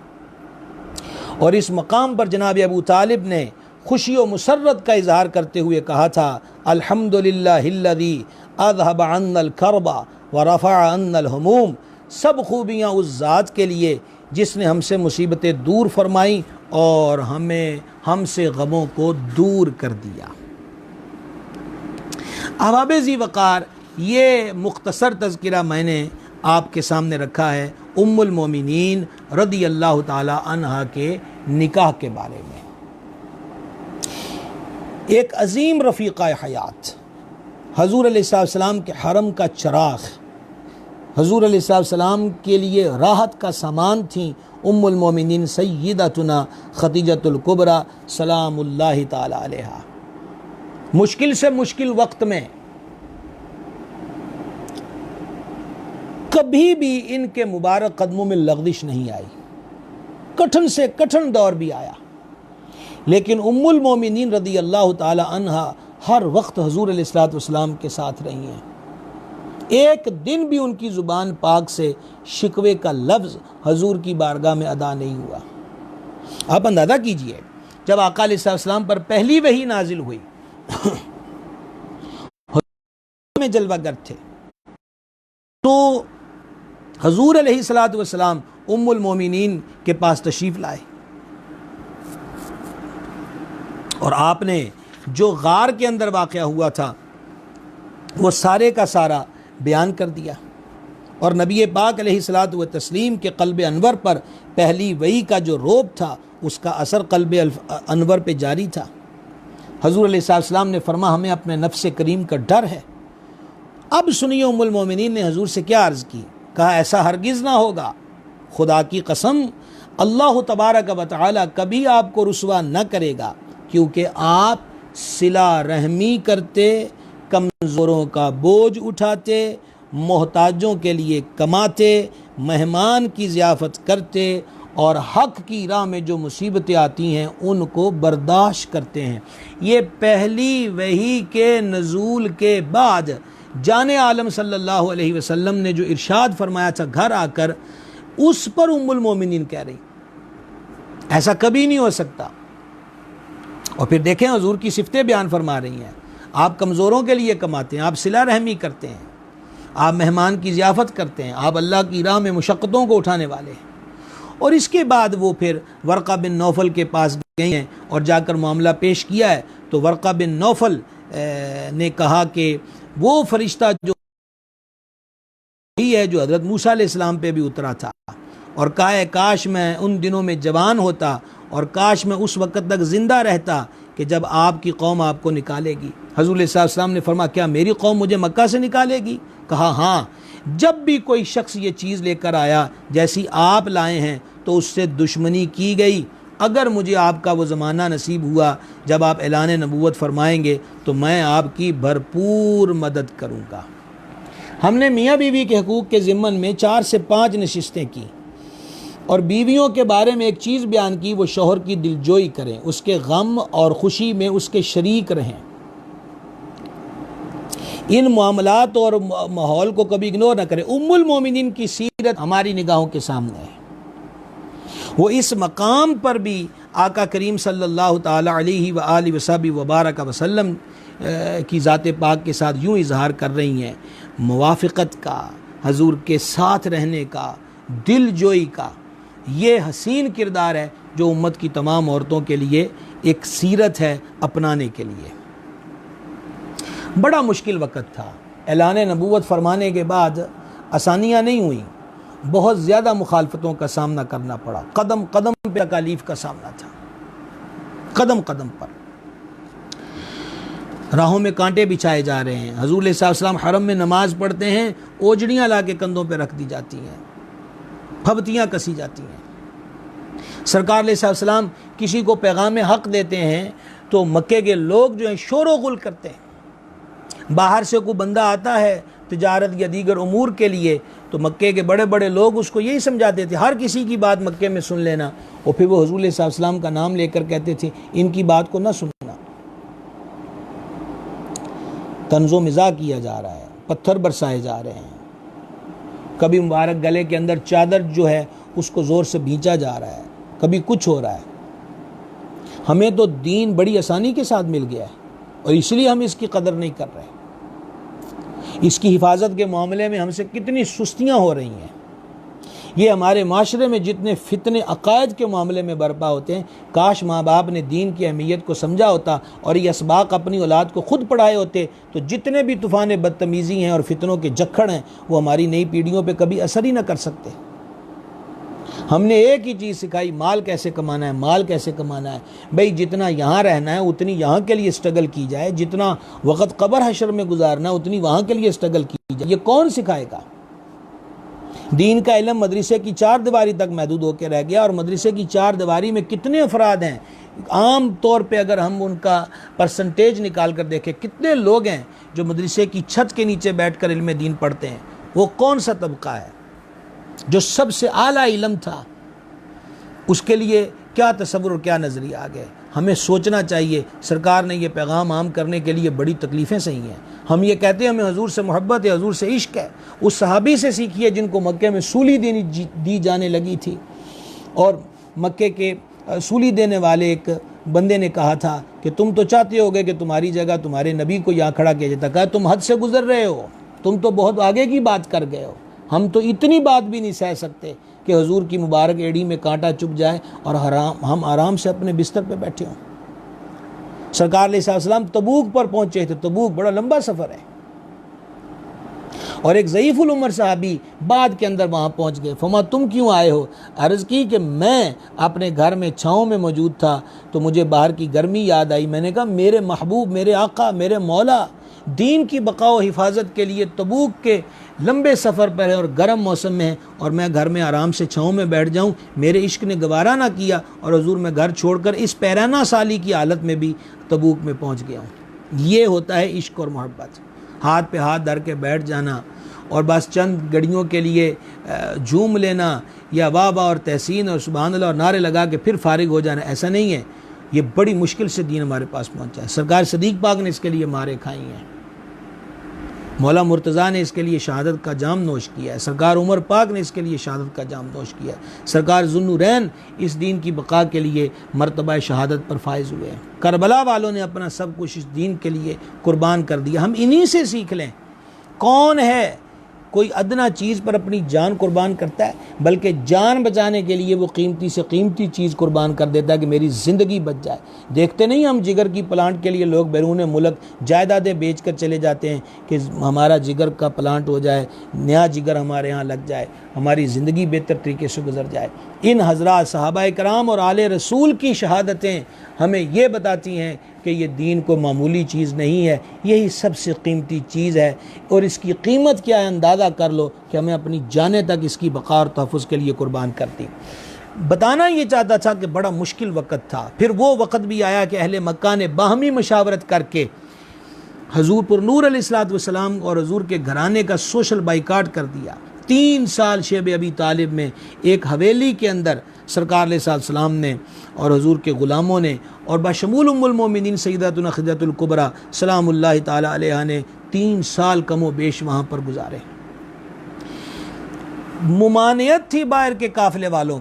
اور اس مقام پر جناب ابو طالب نے خوشی و مسرت کا اظہار کرتے ہوئے کہا تھا، الحمدللہ الذی اذھب عنا الکرب ورفع عنا الہموم، سب خوبیاں اس ذات کے لیے جس نے ہم سے مصیبتیں دور فرمائیں اور ہم سے غموں کو دور کر دیا۔ احباب ذی وقار، یہ مختصر تذکرہ میں نے آپ کے سامنے رکھا ہے ام المومنین رضی اللہ تعالی عنہا کے نکاح کے بارے میں۔ ایک عظیم رفیقہ حیات، حضور علیہ السلام کے حرم کا چراغ، حضور علیہ السلام کے لیے راحت کا سامان تھیں ام المومنین سیدتنا خدیجۃ الکبریٰ سلام اللہ تعالی علیہا۔ مشکل سے مشکل وقت میں کبھی بھی ان کے مبارک قدموں میں لغزش نہیں آئی، کٹھن سے کٹھن دور بھی آیا، لیکن ام المومنین رضی اللہ تعالی عنہا ہر وقت حضور علیہ السلام کے ساتھ رہی ہیں۔ ایک دن بھی ان کی زبان پاک سے شکوے کا لفظ حضور کی بارگاہ میں ادا نہیں ہوا۔ آپ اندازہ کیجئے، جب آقا علیہ السلام پر پہلی وحی نازل ہوئی، حضور میں جلوہ گر تھے، تو حضور علیہ السلام ام المومنین کے پاس تشریف لائے اور آپ نے جو غار کے اندر واقعہ ہوا تھا وہ سارے کا سارا بیان کر دیا، اور نبی پاک علیہ الصلاۃ والتسلیم کے قلب انور پر پہلی وحی کا جو روب تھا اس کا اثر قلب انور پہ جاری تھا۔ حضور علیہ السلام نے فرمایا ہمیں اپنے نفس کریم کا ڈر ہے۔ اب سنیے ام المومنین نے حضور سے کیا عرض کی، کہا ایسا ہرگز نہ ہوگا، خدا کی قسم اللہ تبارک و تعالی کبھی آپ کو رسوا نہ کرے گا، کیونکہ آپ صلہ رحمی کرتے، کمزوروں کا بوجھ اٹھاتے، محتاجوں کے لیے کماتے، مہمان کی ضیافت کرتے اور حق کی راہ میں جو مصیبتیں آتی ہیں ان کو برداشت کرتے ہیں۔ یہ پہلی وحی کے نزول کے بعد جان عالم صلی اللہ علیہ وسلم نے جو ارشاد فرمایا تھا گھر آ کر، اس پر ام المومنین کہہ رہی ایسا کبھی نہیں ہو سکتا۔ اور پھر دیکھیں حضور کی صفتیں بیان فرما رہی ہیں، آپ کمزوروں کے لیے کماتے ہیں، آپ صلہ رحمی کرتے ہیں، آپ مہمان کی ضیافت کرتے ہیں، آپ اللہ کی راہ میں مشقتوں کو اٹھانے والے ہیں۔ اور اس کے بعد وہ پھر ورقہ بن نوفل کے پاس گئے ہیں اور جا کر معاملہ پیش کیا ہے، تو ورقہ بن نوفل نے کہا کہ وہ فرشتہ جو ہے جو حضرت موسیٰ علیہ السلام پہ بھی اترا تھا، اور کہا ہے کاش میں ان دنوں میں جوان ہوتا اور کاش میں اس وقت تک زندہ رہتا کہ جب آپ کی قوم آپ کو نکالے گی۔ حضور علیہ السلام نے فرمایا کیا میری قوم مجھے مکہ سے نکالے گی؟ کہا ہاں، جب بھی کوئی شخص یہ چیز لے کر آیا جیسی آپ لائے ہیں تو اس سے دشمنی کی گئی۔ اگر مجھے آپ کا وہ زمانہ نصیب ہوا جب آپ اعلان نبوت فرمائیں گے تو میں آپ کی بھرپور مدد کروں گا۔ ہم نے میاں بیوی کے حقوق کے ضمن میں 4 سے 5 نشستیں کی، اور بیویوں کے بارے میں ایک چیز بیان کی، وہ شوہر کی دلجوئی کریں، اس کے غم اور خوشی میں اس کے شریک رہیں، ان معاملات اور ماحول کو کبھی اگنور نہ کریں۔ ام المومنین کی سیرت ہماری نگاہوں کے سامنے ہے۔ وہ اس مقام پر بھی آقا کریم صلی اللہ تعالی علیہ وآلہ وصحبہ وبارک وسلم کی ذات پاک کے ساتھ یوں اظہار کر رہی ہیں موافقت کا، حضور کے ساتھ رہنے کا، دل جوئی کا۔ یہ حسین کردار ہے جو امت کی تمام عورتوں کے لیے ایک سیرت ہے اپنانے کے لیے۔ بڑا مشکل وقت تھا، اعلان نبوت فرمانے کے بعد آسانیاں نہیں ہوئیں، بہت زیادہ مخالفتوں کا سامنا کرنا پڑا، قدم قدم پہ تکالیف کا سامنا تھا، قدم قدم پر راہوں میں کانٹے بچھائے جا رہے ہیں۔ حضور علیہ السلام حرم میں نماز پڑھتے ہیں، اوجڑیاں لا کے کندھوں پہ رکھ دی جاتی ہیں، پھبتیاں کسی جاتی ہیں۔ سرکار علیہ السلام کسی کو پیغام حق دیتے ہیں تو مکے کے لوگ جو ہیں شور و غل کرتے ہیں، باہر سے کوئی بندہ آتا ہے تجارت یا دیگر امور کے لیے تو مکے کے بڑے بڑے لوگ اس کو یہی سمجھاتے تھے ہر کسی کی بات مکے میں سن لینا، اور پھر وہ حضور صلی اللہ علیہ وسلم کا نام لے کر کہتے تھے ان کی بات کو نہ سننا۔ طنز و مزاح کیا جا رہا ہے، پتھر برسائے جا رہے ہیں، کبھی مبارک گلے کے اندر چادر جو ہے اس کو زور سے بھینچا جا رہا ہے، کبھی کچھ ہو رہا ہے۔ ہمیں تو دین بڑی آسانی کے ساتھ مل گیا ہے اور اس لیے ہم اس کی قدر نہیں کر رہے۔ اس کی حفاظت کے معاملے میں ہم سے کتنی سستیاں ہو رہی ہیں۔ یہ ہمارے معاشرے میں جتنے فتنے عقائد کے معاملے میں برپا ہوتے ہیں، کاش ماں باپ نے دین کی اہمیت کو سمجھا ہوتا اور یہ اسباق اپنی اولاد کو خود پڑھائے ہوتے تو جتنے بھی طوفان بدتمیزی ہیں اور فتنوں کے جکھڑ ہیں وہ ہماری نئی پیڑھیوں پہ کبھی اثر ہی نہ کر سکتے۔ ہم نے ایک ہی چیز سکھائی، مال کیسے کمانا ہے، مال کیسے کمانا ہے۔ بھئی جتنا یہاں رہنا ہے اتنی یہاں کے لیے سٹرگل کی جائے، جتنا وقت قبر حشر میں گزارنا ہے اتنی وہاں کے لیے سٹرگل کی جائے۔ یہ کون سکھائے گا؟ دین کا علم مدرسے کی چار دیواری تک محدود ہو کے رہ گیا، اور مدرسے کی چار دیواری میں کتنے افراد ہیں؟ عام طور پہ اگر ہم ان کا پرسنٹیج نکال کر دیکھیں کتنے لوگ ہیں جو مدرسے کی چھت کے نیچے بیٹھ کر علم دین پڑھتے ہیں، وہ کون سا طبقہ ہے؟ جو سب سے اعلیٰ علم تھا اس کے لیے کیا تصور اور کیا نظریہ آ گئے؟ ہمیں سوچنا چاہیے۔ سرکار نے یہ پیغام عام کرنے کے لیے بڑی تکلیفیں سہی ہیں۔ ہم یہ کہتے ہیں ہمیں حضور سے محبت ہے، حضور سے عشق ہے، اس صحابی سے سیکھیے جن کو مکے میں سولی دی جانے لگی تھی، اور مکے کے سولی دینے والے ایک بندے نے کہا تھا کہ تم تو چاہتے ہوگے کہ تمہاری جگہ تمہارے نبی کو یہاں کھڑا کیا جاتا، کہا تم حد سے گزر رہے ہو، تم تو بہت آگے کی بات کر گئے ہو، ہم تو اتنی بات بھی نہیں سہ سکتے کہ حضور کی مبارک ایڑی میں کانٹا چپ جائے اور ہم آرام سے اپنے بستر پہ بیٹھے ہوں۔ سرکار علیہ السلام تبوک پر پہنچے تھے، تبوک بڑا لمبا سفر ہے، اور ایک ضعیف العمر صحابی بعد کے اندر وہاں پہنچ گئے۔ فرمایا تم کیوں آئے ہو؟ عرض کی کہ میں اپنے گھر میں چھاؤں میں موجود تھا تو مجھے باہر کی گرمی یاد آئی، میں نے کہا میرے محبوب، میرے آقا، میرے مولا دین کی بقا و حفاظت کے لیے تبوک کے لمبے سفر پر ہے اور گرم موسم میں ہے، اور میں گھر میں آرام سے چھاؤں میں بیٹھ جاؤں، میرے عشق نے گوارا نہ کیا، اور حضور میں گھر چھوڑ کر اس پیرانہ سالی کی حالت میں بھی تبوک میں پہنچ گیا ہوں۔ یہ ہوتا ہے عشق اور محبت، ہاتھ پہ ہاتھ دھر کے بیٹھ جانا اور بس چند گھڑیوں کے لیے جھوم لینا یا واہ واہ اور تحسین اور سبحان اللہ اور نعرے لگا کے پھر فارغ ہو جانا، ایسا نہیں ہے۔ یہ بڑی مشکل سے دین ہمارے پاس پہنچا ہے۔ سرکار صدیق پاک نے اس کے لیے مارے کھائی ہیں، مولا مرتضیٰ نے اس کے لیے شہادت کا جام نوش کیا ہے، سرکار عمر پاک نے اس کے لیے شہادت کا جام نوش کیا ہے، سرکار ذوالنورین اس دین کی بقا کے لیے مرتبہ شہادت پر فائز ہوئے ہیں۔ کربلا والوں نے اپنا سب کچھ اس دین کے لیے قربان کر دیا۔ ہم انہی سے سیکھ لیں۔ کون ہے کوئی ادنا چیز پر اپنی جان قربان کرتا ہے، بلکہ جان بچانے کے لیے وہ قیمتی سے قیمتی چیز قربان کر دیتا ہے کہ میری زندگی بچ جائے۔ دیکھتے نہیں ہم جگر کی پلانٹ کے لیے لوگ بیرون ملک جائیدادیں بیچ کر چلے جاتے ہیں کہ ہمارا جگر کا پلانٹ ہو جائے، نیا جگر ہمارے ہاں لگ جائے، ہماری زندگی بہتر طریقے سے گزر جائے۔ ان حضرات صحابہ کرام اور آل رسول کی شہادتیں ہمیں یہ بتاتی ہیں کہ یہ دین کو معمولی چیز نہیں ہے، یہی سب سے قیمتی چیز ہے، اور اس کی قیمت کیا ہے اندازہ کر لو کہ ہمیں اپنی جانیں تک اس کی بقا اور تحفظ کے لیے قربان کرتی۔ بتانا یہ چاہتا تھا کہ بڑا مشکل وقت تھا، پھر وہ وقت بھی آیا کہ اہل مکہ نے باہمی مشاورت کر کے حضور پر نور علیہ السلام اور حضور کے گھرانے کا سوشل بائیکاٹ کر دیا۔ 3 سال شیب ابی طالب میں ایک حویلی کے اندر سرکار علیہ السلام نے اور حضور کے غلاموں نے اور بشمول ام المومنین سیدتنا خدیجہ الکبریٰ سلام اللہ تعالی علیہ نے 3 سال کم و بیش وہاں پر گزارے۔ ممانعت تھی باہر کے قافلے والوں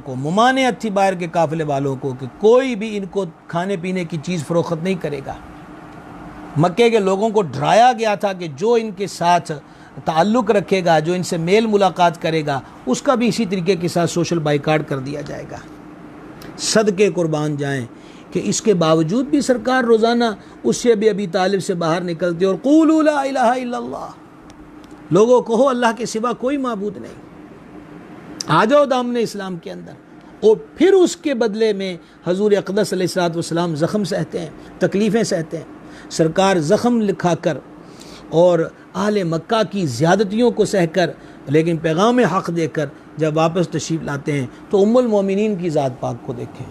کو کہ کوئی بھی ان کو کھانے پینے کی چیز فروخت نہیں کرے گا۔ مکے کے لوگوں کو ڈرایا گیا تھا کہ جو ان کے ساتھ تعلق رکھے گا، جو ان سے میل ملاقات کرے گا، اس کا بھی اسی طریقے کے ساتھ سوشل بائیکاٹ کر دیا جائے گا۔ صدقے قربان جائیں کہ اس کے باوجود بھی سرکار روزانہ اس سے بھی ابی طالب سے باہر نکلتے اور قولوا لا الہ الا اللہ، لوگوں کہو اللہ کے سوا کوئی معبود نہیں، آ جاؤ دامن اسلام کے اندر۔ اور پھر اس کے بدلے میں حضور اقدس علیہ السلام زخم سہتے ہیں، تکلیفیں سہتے ہیں۔ سرکار زخم لکھا کر اور اہل مکہ کی زیادتیوں کو سہ کر، لیکن پیغام حق دے کر جب واپس تشریف لاتے ہیں تو ام المومنین کی ذات پاک کو دیکھیں۔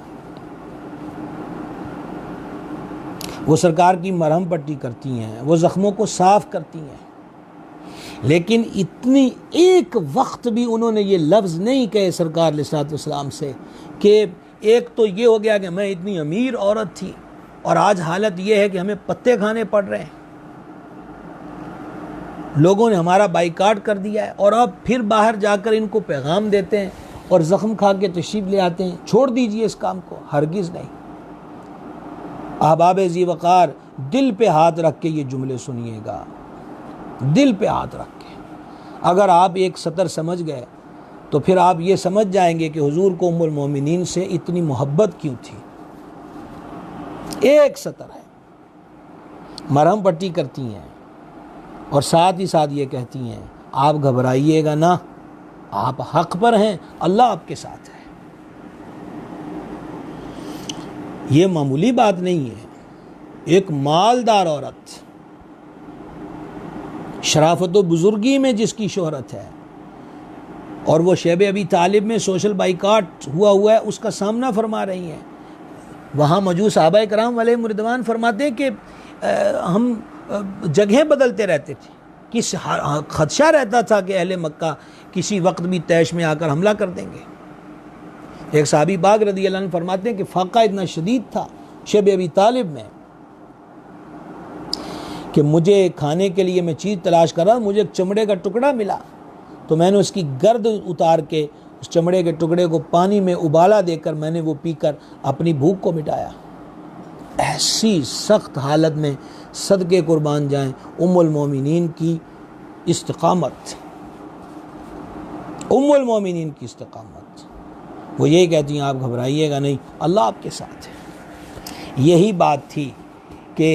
وہ سرکار کی مرہم پٹی کرتی ہیں، وہ زخموں کو صاف کرتی ہیں، لیکن اتنی ایک وقت بھی انہوں نے یہ لفظ نہیں کہے سرکار علیہ الصلوۃ والسلام سے کہ ایک تو یہ ہو گیا کہ میں اتنی امیر عورت تھی اور آج حالت یہ ہے کہ ہمیں پتے کھانے پڑ رہے ہیں، لوگوں نے ہمارا بائیکاٹ کر دیا ہے، اور اب پھر باہر جا کر ان کو پیغام دیتے ہیں اور زخم کھا کے تشریف لے آتے ہیں۔ چھوڑ دیجئے اس کام کو، ہرگز نہیں۔ احباب ذی وقار، دل پہ ہاتھ رکھ کے یہ جملے سنیے گا، دل پہ ہاتھ رکھ کے۔ اگر آپ ایک سطر سمجھ گئے تو پھر آپ یہ سمجھ جائیں گے کہ حضور کو ام المومنین سے اتنی محبت کیوں تھی۔ ایک سطر ہے، مرہم پٹی کرتی ہیں اور ساتھ ہی ساتھ یہ کہتی ہیں آپ گھبرائیے گا نہ، آپ حق پر ہیں، اللہ آپ کے ساتھ ہے۔ یہ معمولی بات نہیں ہے۔ ایک مالدار عورت، شرافت و بزرگی میں جس کی شہرت ہے، اور وہ شیب ابی طالب میں سوشل بائیکاٹ ہوا ہے، اس کا سامنا فرما رہی ہیں۔ وہاں موجود صحابہ کرام علیہم رضوان فرماتے ہیں کہ ہم جگہیں بدلتے رہتے تھے، کس خدشہ رہتا تھا کہ اہل مکہ کسی وقت بھی طیش میں آ کر حملہ کر دیں گے۔ ایک صحابی پاک رضی اللہ عنہ فرماتے ہیں کہ فاقہ اتنا شدید تھا شیب ابی طالب میں کہ مجھے کھانے کے لیے میں چیز تلاش کر رہا، مجھے ایک چمڑے کا ٹکڑا ملا تو میں نے اس کی گرد اتار کے اس چمڑے کے ٹکڑے کو پانی میں ابالا دے کر میں نے وہ پی کر اپنی بھوک کو مٹایا۔ ایسی سخت حالت میں صدقے قربان جائیں ام المومنین کی استقامت، ام المومنین کی استقامت۔ وہ یہی کہتی ہیں آپ گھبرائیے گا نہیں، اللہ آپ کے ساتھ ہے۔ یہی بات تھی کہ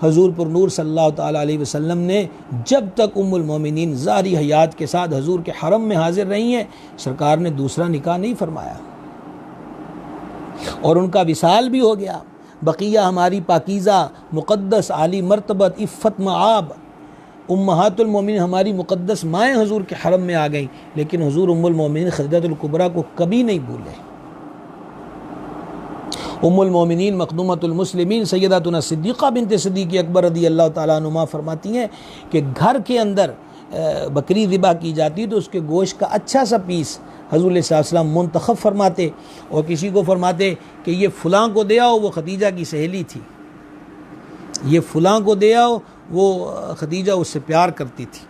حضور پر نور صلی اللہ تعالیٰ علیہ وسلم نے جب تک ام المومنین ظاہری حیات کے ساتھ حضور کے حرم میں حاضر رہی ہیں، سرکار نے دوسرا نکاح نہیں فرمایا، اور ان کا وصال بھی ہو گیا۔ بقیہ ہماری پاکیزہ مقدس عالی مرتبت عفت معاب امہات المومنین ہماری مقدس مائیں حضور کے حرم میں آ گئیں، لیکن حضور ام المومنین خدیجہ الکبریٰ کو کبھی نہیں بھولے۔ ام المومنین مخدومۃ المسلمین سیداتنا صدیقہ بنت صدیق اکبر رضی اللہ تعالیٰ عنہما فرماتی ہیں کہ گھر کے اندر بکری ذبح کی جاتی تو اس کے گوشت کا اچھا سا پیس حضور علیہ السلام منتخب فرماتے اور کسی کو فرماتے کہ یہ فلاں کو دے آؤ، وہ خدیجہ کی سہیلی تھی، یہ فلاں کو دے آؤ، وہ خدیجہ اس سے پیار کرتی تھی۔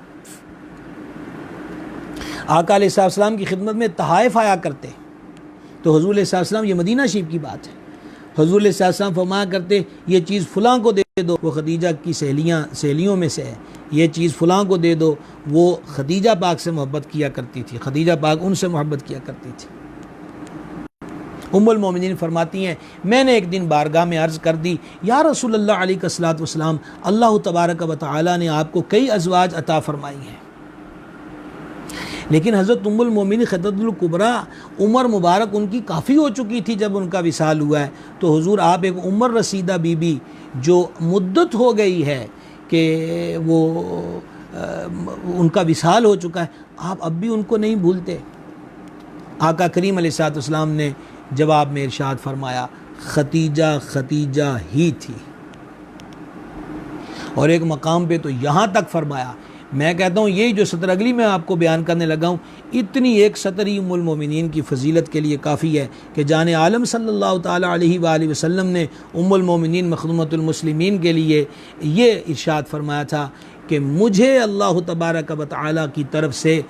آقا علیہ السلام کی خدمت میں تحائف آیا کرتے تو حضور علیہ السلام، یہ مدینہ شریف کی بات ہے، حضور علیہ السلام فرمایا کرتے یہ چیز فلاں کو دے دو، وہ خدیجہ کی سہیلیوں میں سے ہے، یہ چیز فلاں کو دے دو، وہ خدیجہ پاک سے محبت کیا کرتی تھی، خدیجہ پاک ان سے محبت کیا کرتی تھی۔ ام المومنین فرماتی ہیں میں نے ایک دن بارگاہ میں عرض کر دی یا رسول اللہ علیہ الصلوۃ والسلام، اللہ تبارک و تعالی نے آپ کو کئی ازواج عطا فرمائی ہیں، لیکن حضرت ام المومنین خدیجہ الکبریٰ عمر مبارک ان کی کافی ہو چکی تھی جب ان کا وصال ہوا ہے، تو حضور آپ ایک عمر رسیدہ بی بی جو مدت ہو گئی ہے کہ وہ ان کا وصال ہو چکا ہے، آپ اب بھی ان کو نہیں بھولتے۔ آقا کریم علیہ الصلوۃ والسلام نے جواب میں ارشاد فرمایا ختیجہ ختیجہ ہی تھی، اور ایک مقام پہ تو یہاں تک فرمایا، میں کہتا ہوں یہی جو سطر اگلی میں آپ کو بیان کرنے لگا ہوں، اتنی ایک سطر ہی ام المومنین کی فضیلت کے لیے کافی ہے کہ جان عالم صلی اللہ تعالیٰ علیہ وآلہ وسلم نے ام المومنین مخدومۃ المسلمین کے لیے یہ ارشاد فرمایا تھا کہ مجھے اللہ تبارک و تعالیٰ کی طرف سے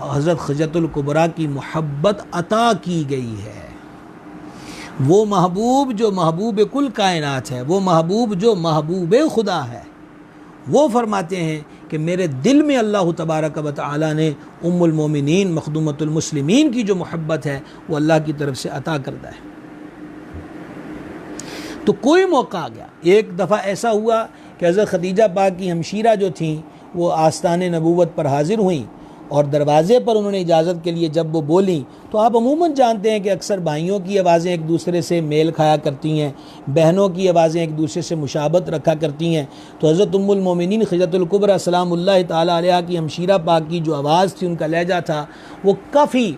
حضرت خدیجہ الکبریٰ کی محبت عطا کی گئی ہے، وہ محبوب جو محبوب کل کائنات ہے، وہ محبوب جو محبوب خدا ہے، وہ فرماتے ہیں کہ میرے دل میں اللہ تبارک و تعالی نے ام المومنین مخدومۃ المسلمین کی جو محبت ہے وہ اللہ کی طرف سے عطا کردہ ہے۔ تو کوئی موقع آ گیا، ایک دفعہ ایسا ہوا کہ حضرت خدیجہ پاک کی ہمشیرہ جو تھیں وہ آستان نبوت پر حاضر ہوئیں اور دروازے پر انہوں نے اجازت کے لیے جب وہ بولیں تو آپ عموماً جانتے ہیں کہ اکثر بھائیوں کی آوازیں ایک دوسرے سے میل کھایا کرتی ہیں، بہنوں کی آوازیں ایک دوسرے سے مشابہت رکھا کرتی ہیں. تو حضرت ام المومنین خدیجہ الکبریٰ سلام اللہ تعالیٰ علیہا کی ہمشیرہ پاک کی جو آواز تھی، ان کا لہجہ تھا، وہ کافی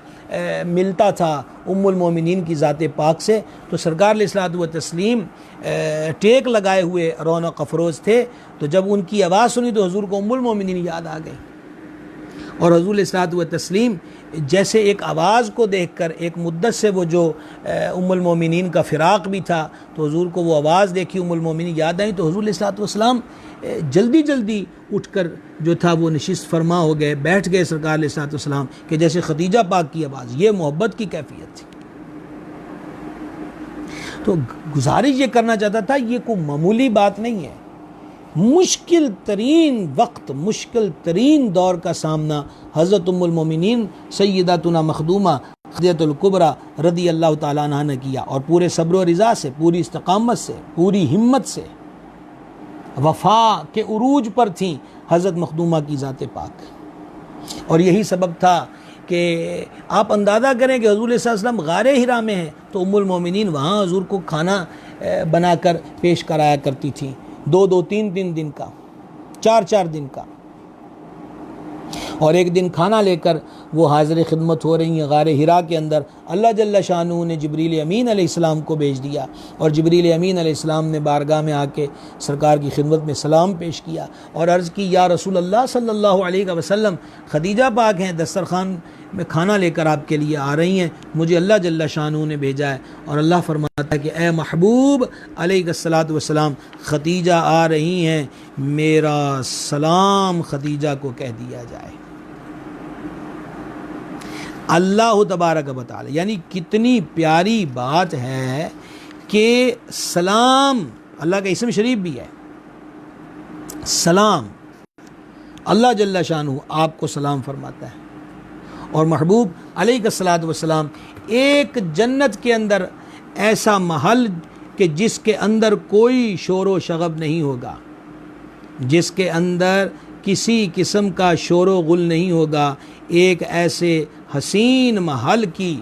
ملتا تھا ام المومنین کی ذات پاک سے. تو سرکار علیہ الصلوۃ والتسلیم ٹیک لگائے ہوئے رونق افروز تھے. تو جب ان کی آواز سنی تو حضور کو ام المومنین یاد آ گئی، اور حضور علیہ الصلوۃ والتسلیم جیسے ایک آواز کو دیکھ کر ایک مدت سے وہ جو ام المومنین کا فراق بھی تھا، تو حضور کو وہ آواز دیکھی ام المومنین یاد آئی. تو حضور علیہ الصلوۃ والسلام جلدی اٹھ کر جو تھا وہ نشست فرما ہو گئے، بیٹھ گئے سرکار علیہ الصلوۃ والسلام کہ جیسے خدیجہ پاک کی آواز. یہ محبت کی کیفیت تھی. تو گزارش یہ کرنا چاہتا تھا، یہ کوئی معمولی بات نہیں ہے. مشکل ترین وقت، مشکل ترین دور کا سامنا حضرت ام المومنین سیداتنا مخدومہ خدیجہ الکبریٰ رضی اللہ تعالیٰ عنہا نے کیا، اور پورے صبر و رضا سے، پوری استقامت سے، پوری ہمت سے. وفا کے عروج پر تھیں حضرت مخدومہ کی ذات پاک. اور یہی سبب تھا کہ آپ اندازہ کریں کہ حضور صلی اللہ علیہ وسلم غار حرا میں ہیں تو ام المومنین وہاں حضور کو کھانا بنا کر پیش کرایا کرتی تھیں، 2 3 دن کا، 4 دن کا. اور ایک دن کھانا لے کر وہ حاضر خدمت ہو رہی ہیں غار حرا کے اندر. اللہ جل شانہ نے جبریل امین علیہ السلام کو بھیج دیا، اور جبریل امین علیہ السلام نے بارگاہ میں آ کے سرکار کی خدمت میں سلام پیش کیا اور عرض کی، یا رسول اللہ صلی اللہ علیہ وسلم، خدیجہ پاک ہیں، دسترخوان میں کھانا لے کر آپ کے لیے آ رہی ہیں، مجھے اللہ جل شانہ نے بھیجا ہے. اور اللہ فرماتا ہے کہ اے محبوب علیہ الصلوۃ والسلام، خدیجہ آ رہی ہیں، میرا سلام خدیجہ کو کہہ دیا جائے. اللہ تبارک و تعالی، یعنی کتنی پیاری بات ہے کہ سلام اللہ کا اسم شریف بھی ہے. سلام، اللہ جل شانہ آپ کو سلام فرماتا ہے. اور محبوب علیہ الصلوۃ والسلام ایک جنت کے اندر ایسا محل کہ جس کے اندر کوئی شور و شغب نہیں ہوگا، جس کے اندر کسی قسم کا شور و غل نہیں ہوگا، ایک ایسے حسین محل کی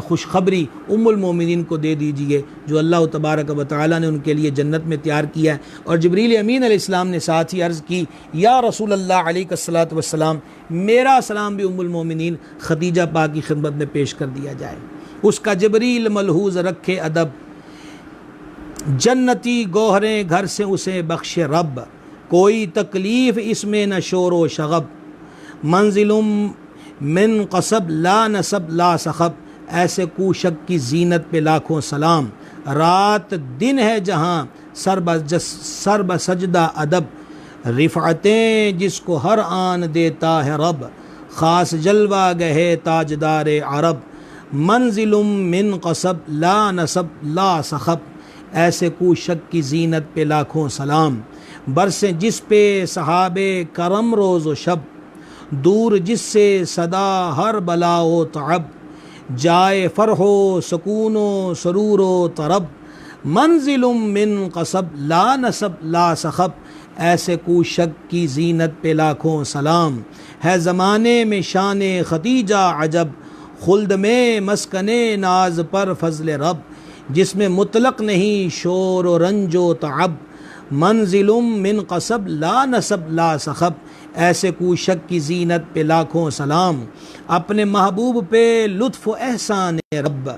خوشخبری ام المومنین کو دے دیجئے جو اللہ تبارک و تعالی نے ان کے لیے جنت میں تیار کیا ہے. اور جبریل امین علیہ السلام نے ساتھ ہی عرض کی، یا رسول اللہ علیہ الصلوۃ والسلام، میرا سلام بھی ام المومنین خدیجہ پاک کی خدمت میں پیش کر دیا جائے. اس کا جبریل ملحوظ رکھے ادب، جنتی گوہریں گھر سے اسے بخش رب، کوئی تکلیف اس میں نہ شور و شغب، منزل من قصب لا نصب لا صخب، ایسے کوشک کی زینت پہ لاکھوں سلام، رات دن ہے جہاں سر بسجدہ ادب، رفعتیں جس کو ہر آن دیتا ہے رب، خاص جلوہ گہے تاجدار عرب، منزل من قصب لا نصب لا صخب، ایسے کوشک کی زینت پہ لاکھوں سلام، برسیں جس پہ صحابے کرم روز و شب، دور جس سے صدا ہر بلا و تعب، جائے فرح و سکون و سرور و طرب، منزل من قصب لا نصب لا صخب، ایسے کوشک کی زینت پہ لاکھوں سلام، ہے زمانے میں شان خدیجہ عجب، خلد میں مسکن ناز پر فضل رب، جس میں مطلق نہیں شور و رنج و تعب، منزل من قصب لا نصب لا صخب، ایسے کوشک کی زینت پہ لاکھوں سلام، اپنے محبوب پہ لطف و احسان رب،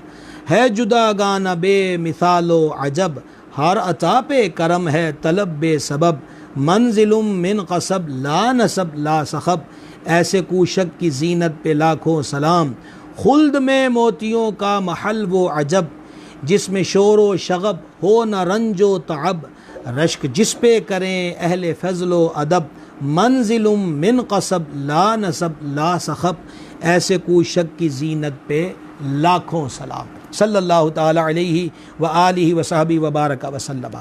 ہے جدا گانا بے مثال و عجب، ہر عطا پہ کرم ہے طلب بے سبب، منزل من قصب لا نصب لا صخب، ایسے کوشک کی زینت پہ لاکھوں سلام، خلد میں موتیوں کا محل و عجب، جس میں شور و شغب ہو نہ رنج و تعب، رشک جس پہ کریں اہل فضل و ادب، منزل من قصب لا نصب لا صخب، ایسے کوشک کی زینت پہ لاکھوں سلام. صلی اللہ تعالی علیہ وآلہ وصحبہ وبارک وسلم.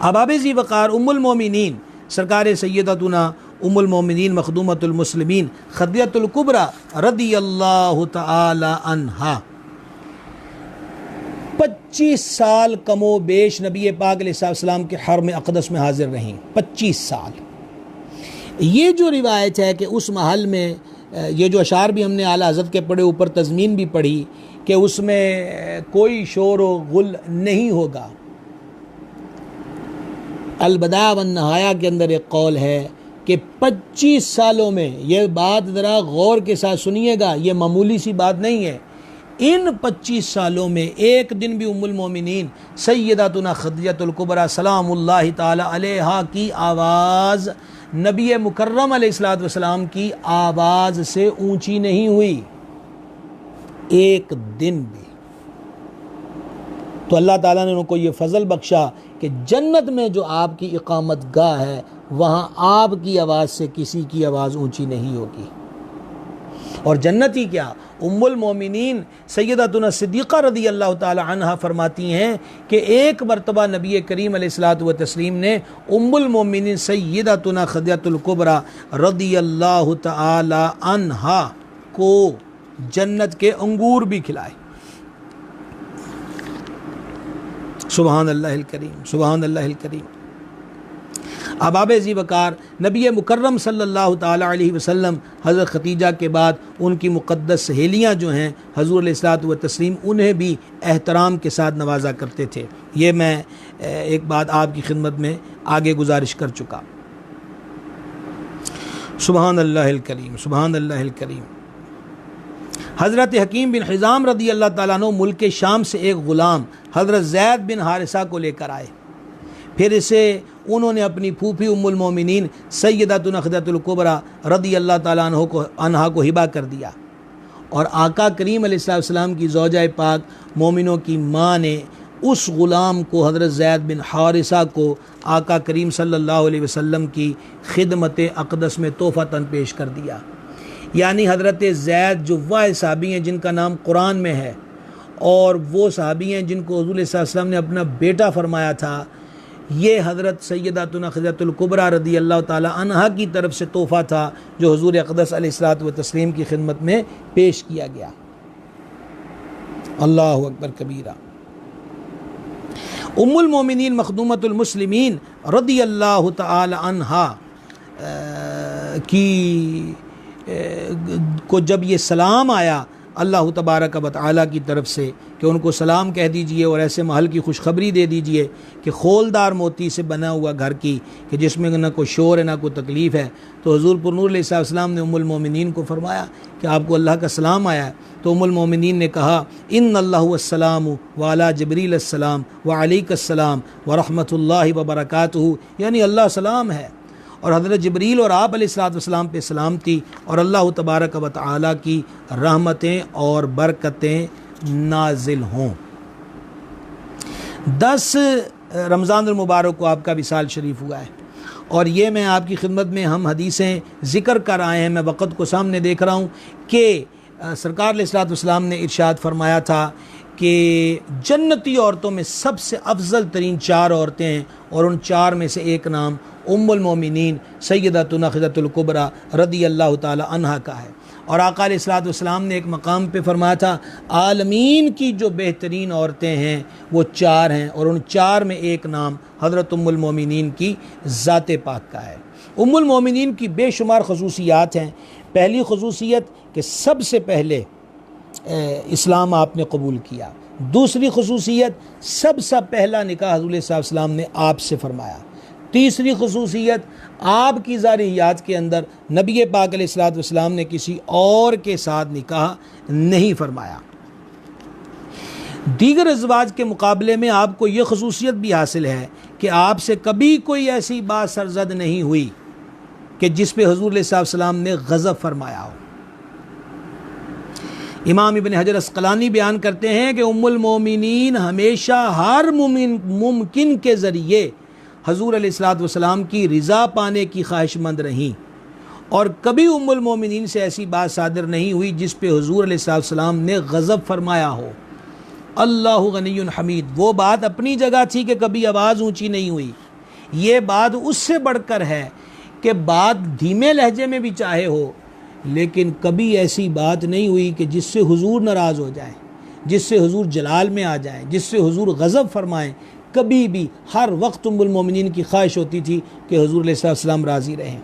اباب ذی وقار ام المومنین سرکار سیدتنا ام المومنین مخدومۃ المسلمین خدیجہ الکبریٰ رضی اللہ تعالی عنہا 25 سال کم و بیش نبی پاک علیہ السلام کے حرم اقدس میں حاضر رہیں. 25 سال. یہ جو روایت ہے کہ اس محل میں یہ جو اشعار بھی ہم نے اعلیٰ حضرت کے پڑھے، اوپر تضمین بھی پڑھی کہ اس میں کوئی شور و غل نہیں ہوگا۔ البداء والنہایہ کے اندر ایک قول ہے کہ 25 سالوں میں، یہ بات ذرا غور کے ساتھ سنیے گا، یہ معمولی سی بات نہیں ہے، ان 25 سالوں میں ایک دن بھی ام المومنین سیداتنا خدیجہ الکبریٰ سلام اللہ تعالی علیہا کی آواز نبی مکرم علیہ الصلوۃ والسلام کی آواز سے اونچی نہیں ہوئی، ایک دن بھی۔ تو اللہ تعالیٰ نے ان کو یہ فضل بخشا کہ جنت میں جو آپ کی اقامت گاہ ہے وہاں آپ کی آواز سے کسی کی آواز اونچی نہیں ہوگی۔ اور جنتی کیا، ام المومنین سیدتنا صدیقہ رضی اللہ تعالی عنہ فرماتی ہیں کہ ایک مرتبہ نبی کریم علیہ الصلوۃ والتسلیم نے ام المومنین سیدتنا خدیجہ الکبریٰ رضی اللہ تعالی عنہ کو جنت کے انگور بھی کھلائے۔ سبحان اللہ الکریم، سبحان اللہ الکریم۔ احباب ذی وقار، نبی مکرم صلی اللہ تعالی علیہ وسلم حضرت خدیجہ کے بعد ان کی مقدس سہیلیاں جو ہیں حضور علیہ الصلوۃ والتسلیم، انہیں بھی احترام کے ساتھ نوازا کرتے تھے۔ یہ میں ایک بات آپ کی خدمت میں آگے گزارش کر چکا۔ سبحان اللہ الکریم، سبحان اللہ الکریم۔ حضرت حکیم بن حزام رضی اللہ تعالیٰ عنہ ملک شام سے ایک غلام حضرت زید بن حارثہ کو لے کر آئے، پھر اسے انہوں نے اپنی پھوپھی ام المومنین سیدتنا خدیجہ الکبریٰ رضی اللہ تعالیٰ عنہ کو ہبہ کر دیا، اور آقا کریم علیہ السلام کی زوجہ پاک مومنوں کی ماں نے اس غلام کو حضرت زید بن حارثہ کو آقا کریم صلی اللہ علیہ وسلم کی خدمت اقدس میں تحفتاً پیش کر دیا۔ یعنی حضرت زید جو وہ صحابی ہیں جن کا نام قرآن میں ہے، اور وہ صحابی ہیں جن کو حضور صلی اللہ علیہ وسلم نے اپنا بیٹا فرمایا تھا، یہ حضرت سیداتنا خدیجہ الکبریٰ رضی اللہ تعالی عنہا کی طرف سے تحفہ تھا جو حضور اقدس علیہ الصلوۃ والتسلیم کی خدمت میں پیش کیا گیا۔ اللہ اکبر کبیرہ۔ ام المومنین مخدومۃ المسلمین رضی اللہ تعالی عنہا کی کو جب یہ سلام آیا اللہ تبارک و تعالیٰ کی طرف سے کہ ان کو سلام کہہ دیجئے اور ایسے محل کی خوشخبری دے دیجئے کہ خولدار موتی سے بنا ہوا گھر کی کہ جس میں نہ کوئی شور ہے نہ کوئی تکلیف ہے، تو حضور پر نور علیہ السلام نے ام المومنین کو فرمایا کہ آپ کو اللہ کا سلام آیا ہے۔ تو ام المومنین نے کہا ان اللہ السلام وعلی جبریل السلام وعلیک السلام ورحمۃ اللہ وبرکاتہ، یعنی اللہ سلام ہے اور حضرت جبریل اور آپ علیہ السلام پہ سلامتی اور اللہ تبارک و تعالیٰ کی رحمتیں اور برکتیں نازل ہوں۔ 10 رمضان المبارک کو آپ کا وصال شریف ہوا ہے، اور یہ میں آپ کی خدمت میں ہم حدیثیں ذکر کر آئے ہیں۔ میں وقت کو سامنے دیکھ رہا ہوں کہ سرکار علیہ الصلوۃ والسلام نے ارشاد فرمایا تھا کہ جنتی عورتوں میں سب سے افضل ترین 4 عورتیں ہیں، اور ان 4 میں سے ایک نام ام المومنین سیدتنا خدیجہ الکبریٰ رضی اللہ تعالی عنہا کا ہے۔ اور آقا علیہ الصلوۃ والسلام نے ایک مقام پہ فرمایا تھا عالمین کی جو بہترین عورتیں ہیں وہ 4 ہیں، اور ان 4 میں ایک نام حضرت ام المومنین کی ذات پاک کا ہے۔ ام المومنین کی بے شمار خصوصیات ہیں۔ پہلی خصوصیت کہ سب سے پہلے اسلام آپ نے قبول کیا۔ دوسری خصوصیت سب سے پہلا نکاح حضور صلی اللہ علیہ وسلم نے آپ سے فرمایا۔ تیسری خصوصیت آپ کی ذریات کے اندر نبی پاک علیہ الصلوۃ والسلام نے کسی اور کے ساتھ نکاح نہیں فرمایا۔ دیگر ازواج کے مقابلے میں آپ کو یہ خصوصیت بھی حاصل ہے کہ آپ سے کبھی کوئی ایسی بات سرزد نہیں ہوئی کہ جس پہ حضور علیہ السلام نے غضب فرمایا ہو۔ امام ابن حجر اسقلانی بیان کرتے ہیں کہ ام المومنین ہمیشہ ہر ممکن کے ذریعے حضور علیہ الصلوۃ والسلام کی رضا پانے کی خواہش مند رہیں، اور کبھی ام المومنین سے ایسی بات صادر نہیں ہوئی جس پہ حضور علیہ الصلوۃ والسلام نے غضب فرمایا ہو۔ اللہ غنی حمید، وہ بات اپنی جگہ تھی کہ کبھی آواز اونچی نہیں ہوئی۔ یہ بات اس سے بڑھ کر ہے کہ بات دھیمے لہجے میں بھی چاہے ہو، لیکن کبھی ایسی بات نہیں ہوئی کہ جس سے حضور ناراض ہو جائیں، جس سے حضور جلال میں آ جائیں، جس سے حضور غضب فرمائیں۔ کبھی بھی ہر وقت ام المومنین کی خواہش ہوتی تھی کہ حضور علیہ السلام راضی رہیں۔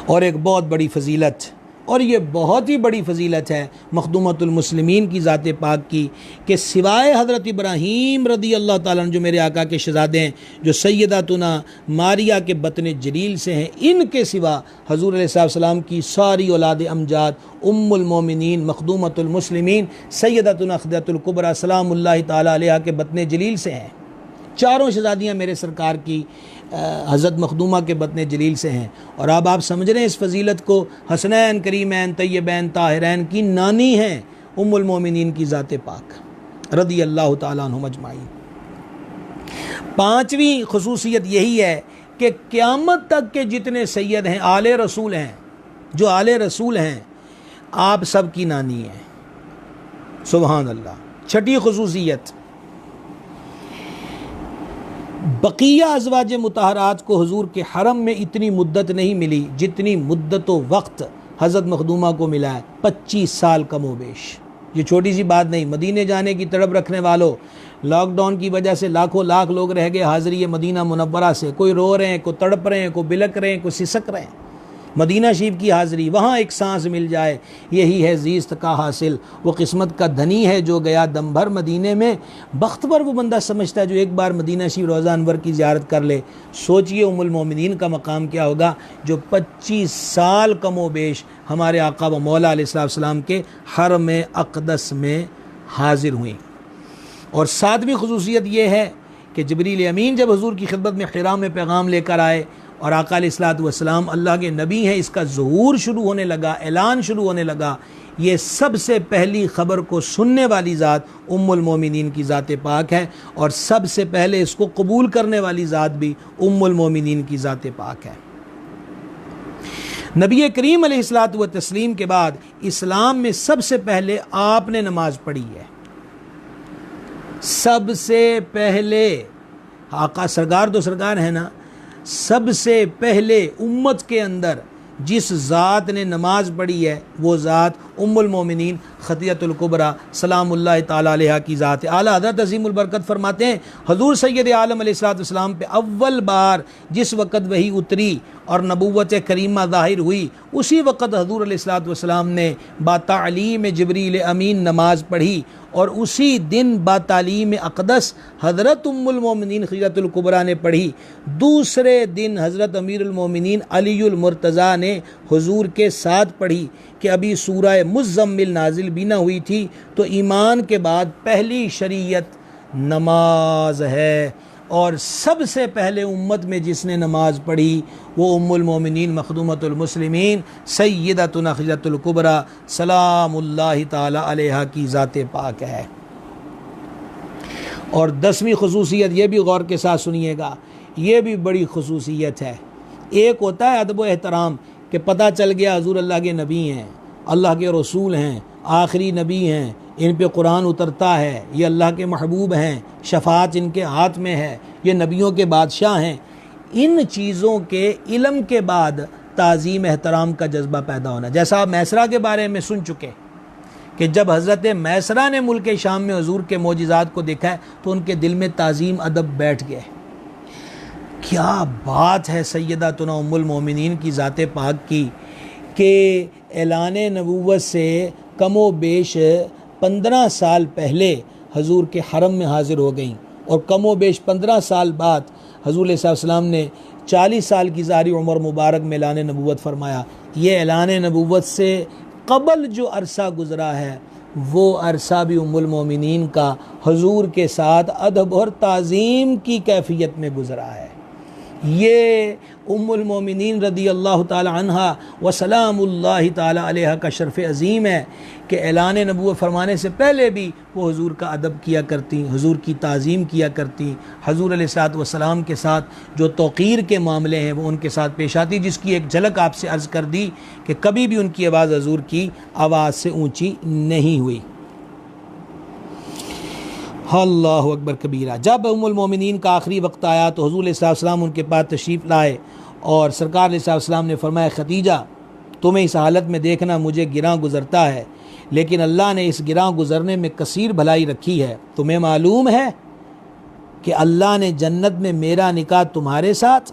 اور ایک بہت بڑی فضیلت، اور یہ بہت ہی بڑی فضیلت ہے مخدومۃ المسلمین کی ذات پاک کی، کہ سوائے حضرت ابراہیم رضی اللہ تعالیٰ عنہ جو میرے آقا کے شہزادے ہیں، جو سیداتنا ماریہ کے بطن جلیل سے ہیں، ان کے سوا حضور علیہ السلام کی ساری اولاد امجاد ام المومنین مخدومۃ المسلمین سیداتنا خدیجہ الکبریٰ سلام اللہ تعالیٰ علیہا کے بطن جلیل سے ہیں۔ چاروں شہزادیاں میرے سرکار کی حضرت مخدومہ کے بطن جلیل سے ہیں۔ اور اب آپ سمجھ رہے ہیں اس فضیلت کو، حسنین کریمین طیبین طاہرین کی نانی ہیں ام المومنین کی ذات پاک رضی اللہ تعالیٰ عنہم اجمعین۔ پانچویں خصوصیت یہی ہے کہ قیامت تک کے جتنے سید ہیں، آل رسول ہیں، جو آل رسول ہیں، آپ سب کی نانی ہیں۔ سبحان اللہ۔ چھٹی خصوصیت، بقیہ ازواج مطہرات کو حضور کے حرم میں اتنی مدت نہیں ملی جتنی مدت و وقت حضرت مخدومہ کو ملا ہے، 25 سال کم و بیش۔ یہ چھوٹی سی بات نہیں۔ مدینے جانے کی تڑپ رکھنے والوں، لاک ڈاؤن کی وجہ سے لاکھوں لاکھ لوگ رہ گئے حاضری مدینہ منورہ سے، کوئی رو رہے ہیں، کوئی تڑپ رہے ہیں، کوئی بلک رہے ہیں، کوئی سسک رہے ہیں۔ مدینہ شریف کی حاضری، وہاں ایک سانس مل جائے، یہی ہے زیست کا حاصل۔ وہ قسمت کا دھنی ہے جو گیا دم بھر مدینے میں۔ بخت پر وہ بندہ سمجھتا ہے جو ایک بار مدینہ شریف روضہ انور کی زیارت کر لے۔ سوچئے ام المومنین کا مقام کیا ہوگا جو 25 سال کم و بیش ہمارے آقا و مولا علیہ السلام کے حرم اقدس میں حاضر ہوئیں۔ اور ساتویں خصوصیت یہ ہے کہ جبریل امین جب حضور کی خدمت میں حرا میں پیغام لے کر آئے اور آقا علیہ السلام اللہ کے نبی ہیں، اس کا ظہور شروع ہونے لگا، اعلان شروع ہونے لگا، یہ سب سے پہلی خبر کو سننے والی ذات ام المومنین کی ذات پاک ہے، اور سب سے پہلے اس کو قبول کرنے والی ذات بھی ام المومنین کی ذات پاک ہے۔ نبی کریم علیہ الصلوۃ والتسلیم کے بعد اسلام میں سب سے پہلے آپ نے نماز پڑھی ہے۔ سب سے پہلے آقا سرکار تو سرکار ہے نا، سب سے پہلے امت کے اندر جس ذات نے نماز پڑھی ہے وہ ذات ام المومنین خدیجہ الکبریٰ سلام اللہ تعالیٰ علیہا کی ذات ہے۔ اعلیٰ حضرت عظیم البرکت فرماتے ہیں حضور سید عالم علیہ السلام پہ اول بار جس وقت وحی اتری اور نبوت کریمہ ظاہر ہوئی، اسی وقت حضور علیہ السلام نے با تعلیم جبریل امین نماز پڑھی، اور اسی دن با تعلیم اقدس حضرت ام المومنین خدیجہ الکبریٰ نے پڑھی۔ دوسرے دن حضرت امیر المومنین علی المرتضیٰ نے حضور کے ساتھ پڑھی کہ ابھی سورہ مزمل نازل بھی نہ ہوئی تھی، تو ایمان کے بعد پہلی شریعت نماز ہے، اور سب سے پہلے امت میں جس نے نماز پڑھی وہ ام المومنین مخدومۃ المسلمین سیدتنا خدیجہ الکبریٰ سلام اللہ تعالی علیہا کی ذات پاک ہے۔ اور 10ویں خصوصیت یہ بھی غور کے ساتھ سنیے گا، یہ بھی بڑی خصوصیت ہے۔ ایک ہوتا ہے ادب و احترام کہ پتہ چل گیا حضور اللہ کے نبی ہیں، اللہ کے رسول ہیں، آخری نبی ہیں، ان پہ قرآن اترتا ہے، یہ اللہ کے محبوب ہیں، شفاعت ان کے ہاتھ میں ہے، یہ نبیوں کے بادشاہ ہیں۔ ان چیزوں کے علم کے بعد تعظیم احترام کا جذبہ پیدا ہونا، جیسا آپ میسرہ کے بارے میں سن چکے کہ جب حضرت میسرہ نے ملک شام میں حضور کے معجزات کو دیکھا ہے تو ان کے دل میں تعظیم ادب بیٹھ گئے۔ کیا بات ہے سیداتنا ام المومنین کی ذات پاک کی کہ اعلان نبوت سے کم و بیش 15 سال پہلے حضور کے حرم میں حاضر ہو گئیں، اور کم و بیش 15 سال بعد حضور علیہ السلام نے 40 سال کی ظاہری عمر مبارک میں اعلان نبوت فرمایا۔ یہ اعلان نبوت سے قبل جو عرصہ گزرا ہے وہ عرصہ بھی ام المومنین کا حضور کے ساتھ ادب اور تعظیم کی کیفیت میں گزرا ہے۔ یہ ام المومنین رضی اللہ تعالی عنہا و سلام اللہ تعالی علیہ کا شرف عظیم ہے کہ اعلان نبوت فرمانے سے پہلے بھی وہ حضور کا ادب کیا کرتی، حضور کی تعظیم کیا کرتی، حضور علیہ السلام کے ساتھ جو توقیر کے معاملے ہیں وہ ان کے ساتھ پیش آتی، جس کی ایک جھلک آپ سے عرض کر دی کہ کبھی بھی ان کی آواز حضور کی آواز سے اونچی نہیں ہوئی۔ اللہ اکبر کبیرہ۔ جب ام المومنین کا آخری وقت آیا تو حضور علیہ السلام ان کے پاس تشریف لائے، اور سرکار علیہ السلام نے فرمایا خدیجہ تمہیں اس حالت میں دیکھنا مجھے گراں گزرتا ہے، لیکن اللہ نے اس گراں گزرنے میں کثیر بھلائی رکھی ہے۔ تمہیں معلوم ہے کہ اللہ نے جنت میں میرا نکاح تمہارے ساتھ،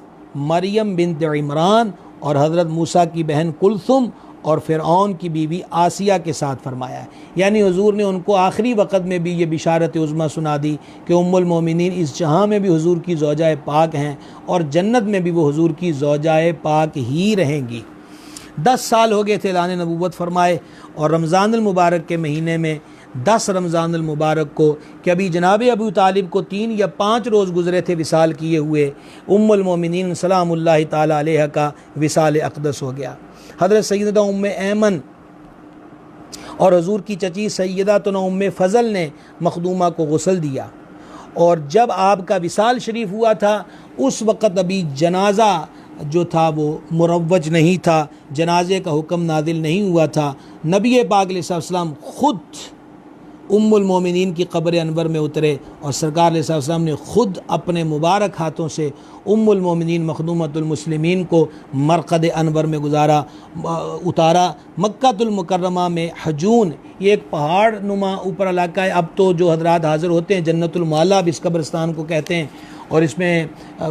مریم بنت عمران اور حضرت موسیٰ کی بہن کلثم اور فرعون کی بیوی آسیہ کے ساتھ فرمایا ہے۔ یعنی حضور نے ان کو آخری وقت میں بھی یہ بشارت عظمیٰ سنا دی کہ ام المومنین اس جہاں میں بھی حضور کی زوجہ پاک ہیں اور جنت میں بھی وہ حضور کی زوجہ پاک ہی رہیں گی۔ 10 سال ہو گئے تھے اعلان نبوت فرمائے، اور رمضان المبارک کے مہینے میں 10 رمضان المبارک کو کہ ابھی جناب ابو طالب کو 3 یا 5 روز گزرے تھے وصال کیے ہوئے، ام المومنین سلام اللہ تعالی علیہ کا وصال اقدس ہو گیا۔ حضرت سیدہ ام ایمن اور حضور کی چچی سیداتنا ام فضل نے مخدومہ کو غسل دیا، اور جب آپ کا وصال شریف ہوا تھا اس وقت ابھی جنازہ جو تھا وہ مروج نہیں تھا، جنازے کا حکم نازل نہیں ہوا تھا۔ نبی پاک علیہ السلام خود ام المومنین کی قبر انور میں اترے، اور سرکار علیہ السلام نے خود اپنے مبارک ہاتھوں سے ام المومنین مخدومۃ المسلمین کو مرقد انور میں اتارا۔ مکہ المکرمہ میں حجون، یہ ایک پہاڑ نما اوپر علاقہ ہے، اب تو جو حضرات حاضر ہوتے ہیں جنت المعلیٰ اب اس قبرستان کو کہتے ہیں، اور اس میں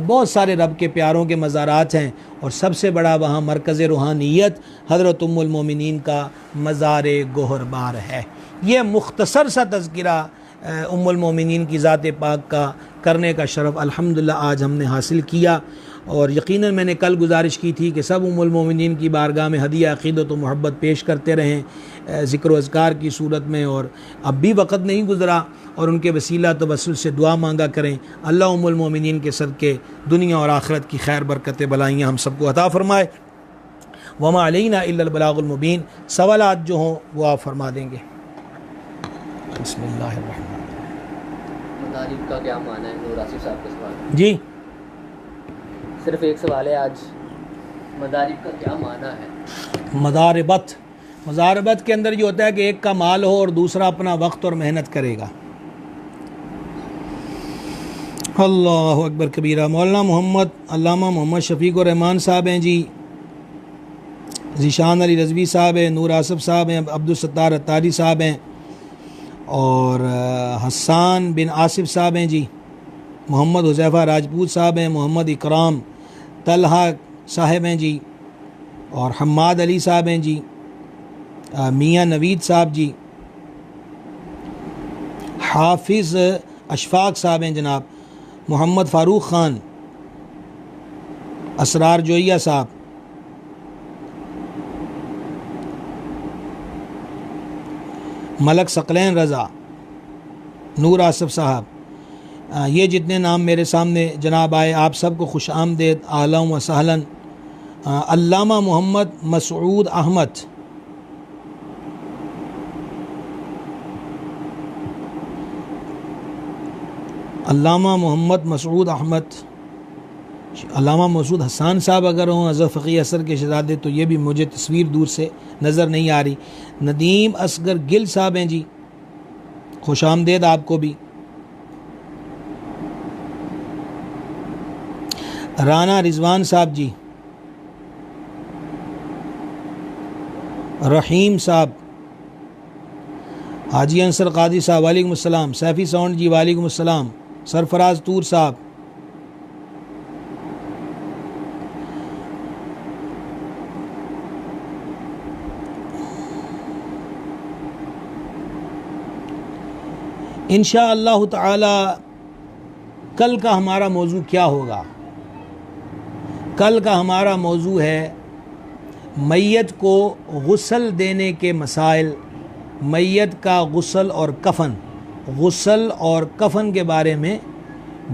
بہت سارے رب کے پیاروں کے مزارات ہیں، اور سب سے بڑا وہاں مرکز روحانیت حضرت ام المومنین کا مزار گوہر بار ہے۔ یہ مختصر سا تذکرہ ام المومنین کی ذات پاک کا کرنے کا شرف الحمدللہ آج ہم نے حاصل کیا، اور یقیناً میں نے کل گزارش کی تھی کہ سب ام المومنین کی بارگاہ میں ہدیہ عقیدت و محبت پیش کرتے رہیں ذکر و اذکار کی صورت میں، اور اب بھی وقت نہیں گزرا، اور ان کے وسیلہ توسل سے دعا مانگا کریں۔ اللہ ام المومنین کے صدقے دنیا اور آخرت کی خیر برکت بلائیاں ہم سب کو عطا فرمائے۔ وما علینا الا البلاغ المبین۔ سوالات جو ہوں وہ آپ فرما دیں گے۔ بسم اللہ الرحمن الرحیم۔ مدارب کا کیا معنی ہے؟ نور آصف صاحب کا سوال جی صرف ایک سوال ہے آج، مدارب کا کیا معنی ہے؟ مضاربت کے اندر یہ ہوتا ہے کہ ایک کا مال ہو اور دوسرا اپنا وقت اور محنت کرے گا۔ اللہ اکبر کبیرہ۔ مولانا محمد علامہ محمد شفیق الرحمان صاحب ہیں جی، ذیشان علی رضوی صاحب ہیں، نور آصف صاحب ہیں، عبدالستار اتاری صاحب ہیں، اور حسان بن آصف صاحب ہیں جی، محمد حذیفہ راجپوت صاحب ہیں، محمد اکرام طلحہ صاحب ہیں جی، اور حماد علی صاحب ہیں جی، میاں نوید صاحب جی، حافظ اشفاق صاحب ہیں جناب، محمد فاروق خان، اسرار جوئیہ صاحب، ملک ثقلین رضا، نور آصف صاحب، یہ جتنے نام میرے سامنے جناب آئے آپ سب کو خوش آمدید، اہلا و سہلا۔ علامہ محمد مسعود احمد، علامہ محمد مسعود احمد، علامہ مسعود حسان صاحب اگر ہوں حضرت فقی اثر کے شہزادے تو یہ بھی مجھے تصویر دور سے نظر نہیں آ رہی۔ ندیم اصغر گل صاحب ہیں جی، خوش آمدید آپ کو بھی۔ رانا رضوان صاحب جی، رحیم صاحب، حاجی انصر قادری صاحب وعلیکم السلام، سیفی ساؤنڈ جی وعلیکم السلام، سرفراز طور صاحب، انشاءاللہ تعالی کل کا ہمارا موضوع کیا ہوگا؟ کل کا ہمارا موضوع ہے میت کو غسل دینے کے مسائل، میت کا غسل اور کفن، غسل اور کفن کے بارے میں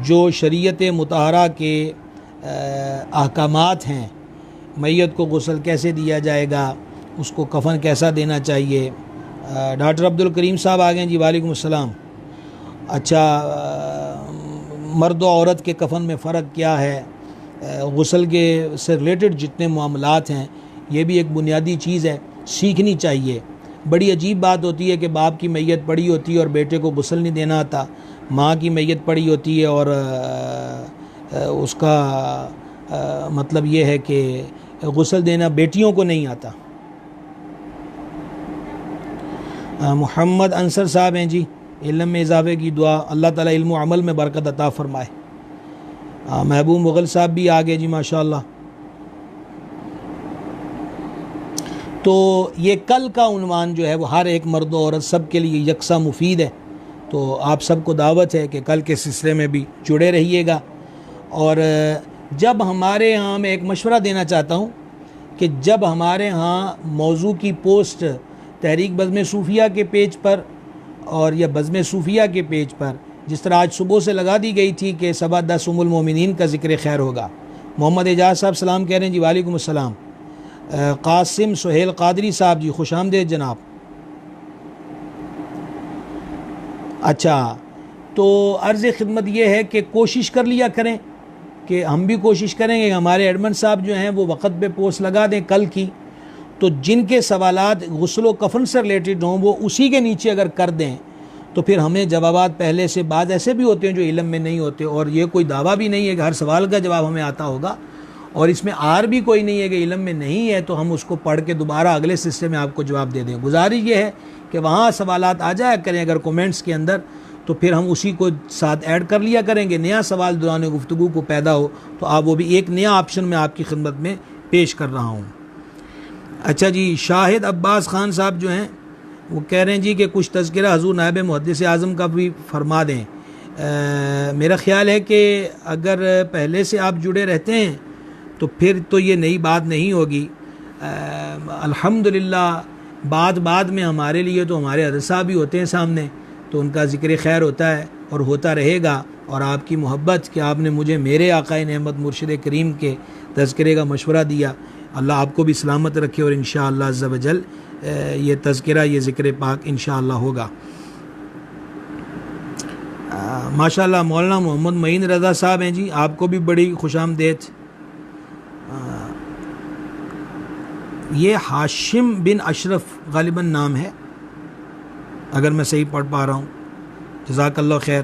جو شریعت مطہرہ کے احکامات ہیں، میت کو غسل کیسے دیا جائے گا، اس کو کفن کیسا دینا چاہیے۔ ڈاکٹر عبدالکریم صاحب آ گئے جی وعلیکم السلام۔ اچھا، مرد و عورت کے کفن میں فرق کیا ہے، غسل کے سے ریلیٹڈ جتنے معاملات ہیں یہ بھی ایک بنیادی چیز ہے، سیکھنی چاہیے۔ بڑی عجیب بات ہوتی ہے کہ باپ کی میت پڑی ہوتی ہے اور بیٹے کو غسل نہیں دینا آتا، ماں کی میت پڑی ہوتی ہے اور اس کا مطلب یہ ہے کہ غسل دینا بیٹیوں کو نہیں آتا۔ محمد انصر صاحب ہیں جی، علم میں اضافے کی دعا، اللہ تعالیٰ علم و عمل میں برکت عطا فرمائے۔ محبوب مغل صاحب بھی آگے جی ماشاءاللہ۔ تو یہ کل کا عنوان جو ہے وہ ہر ایک مرد و عورت سب کے لیے یکساں مفید ہے، تو آپ سب کو دعوت ہے کہ کل کے سلسلے میں بھی جڑے رہیے گا۔ اور جب ہمارے ہاں میں ایک مشورہ دینا چاہتا ہوں کہ جب ہمارے ہاں موضوع کی پوسٹ تحریک بزم صوفیہ کے پیج پر اور یا بزم صوفیہ کے پیج پر جس طرح آج صبح سے لگا دی گئی تھی کہ 10:15 ام المومنین کا ذکر خیر ہوگا، محمد اعجاز صاحب سلام کہہ رہے ہیں جی، وعلیکم السلام۔ قاسم سہیل قادری صاحب جی خوش آمدید جناب۔ اچھا، تو عرض خدمت یہ ہے کہ کوشش کر لیا کریں کہ ہم بھی کوشش کریں گے کہ ہمارے ایڈمن صاحب جو ہیں وہ وقت پہ پوسٹ لگا دیں کل کی، تو جن کے سوالات غسل و کفن سے ریلیٹڈ ہوں وہ اسی کے نیچے اگر کر دیں تو پھر ہمیں جوابات پہلے سے، بعض ایسے بھی ہوتے ہیں جو علم میں نہیں ہوتے، اور یہ کوئی دعویٰ بھی نہیں ہے کہ ہر سوال کا جواب ہمیں آتا ہوگا، اور اس میں بھی کوئی نہیں ہے کہ علم میں نہیں ہے تو ہم اس کو پڑھ کے دوبارہ اگلے سلسلے میں آپ کو جواب دے دیں۔ گزارش یہ ہے کہ وہاں سوالات آ جایا کریں اگر کومنٹس کے اندر، تو پھر ہم اسی کو ساتھ ایڈ کر لیا کریں گے۔ نیا سوال دوران گفتگو کو پیدا ہو تو آپ وہ بھی ایک نیا آپشن میں آپ کی خدمت میں پیش کر رہا ہوں۔ اچھا جی، شاہد عباس خان صاحب جو ہیں وہ کہہ رہے ہیں جی کہ کچھ تذکرہ حضور نائب محدث اعظم کا بھی فرما دیں۔ میرا خیال ہے کہ اگر پہلے سے آپ جڑے رہتے ہیں تو پھر تو یہ نئی بات نہیں ہوگی۔ الحمدللہ بعد میں ہمارے لیے تو ہمارے حضرت صاحب بھی ہوتے ہیں سامنے، تو ان کا ذکر خیر ہوتا ہے اور ہوتا رہے گا، اور آپ کی محبت کہ آپ نے مجھے میرے آقائے نعمت مرشد کریم کے تذکرے کا مشورہ دیا، اللہ آپ کو بھی سلامت رکھے، اور انشاءاللہ عز و جل یہ تذکرہ، یہ ذکر پاک انشاءاللہ ہوگا۔ ماشاءاللہ مولانا محمد معین رضا صاحب ہیں جی، آپ کو بھی بڑی خوش آمدید۔ یہ ہاشم بن اشرف غالباً نام ہے، اگر میں صحیح پڑھ پا رہا ہوں، جزاک اللہ خیر۔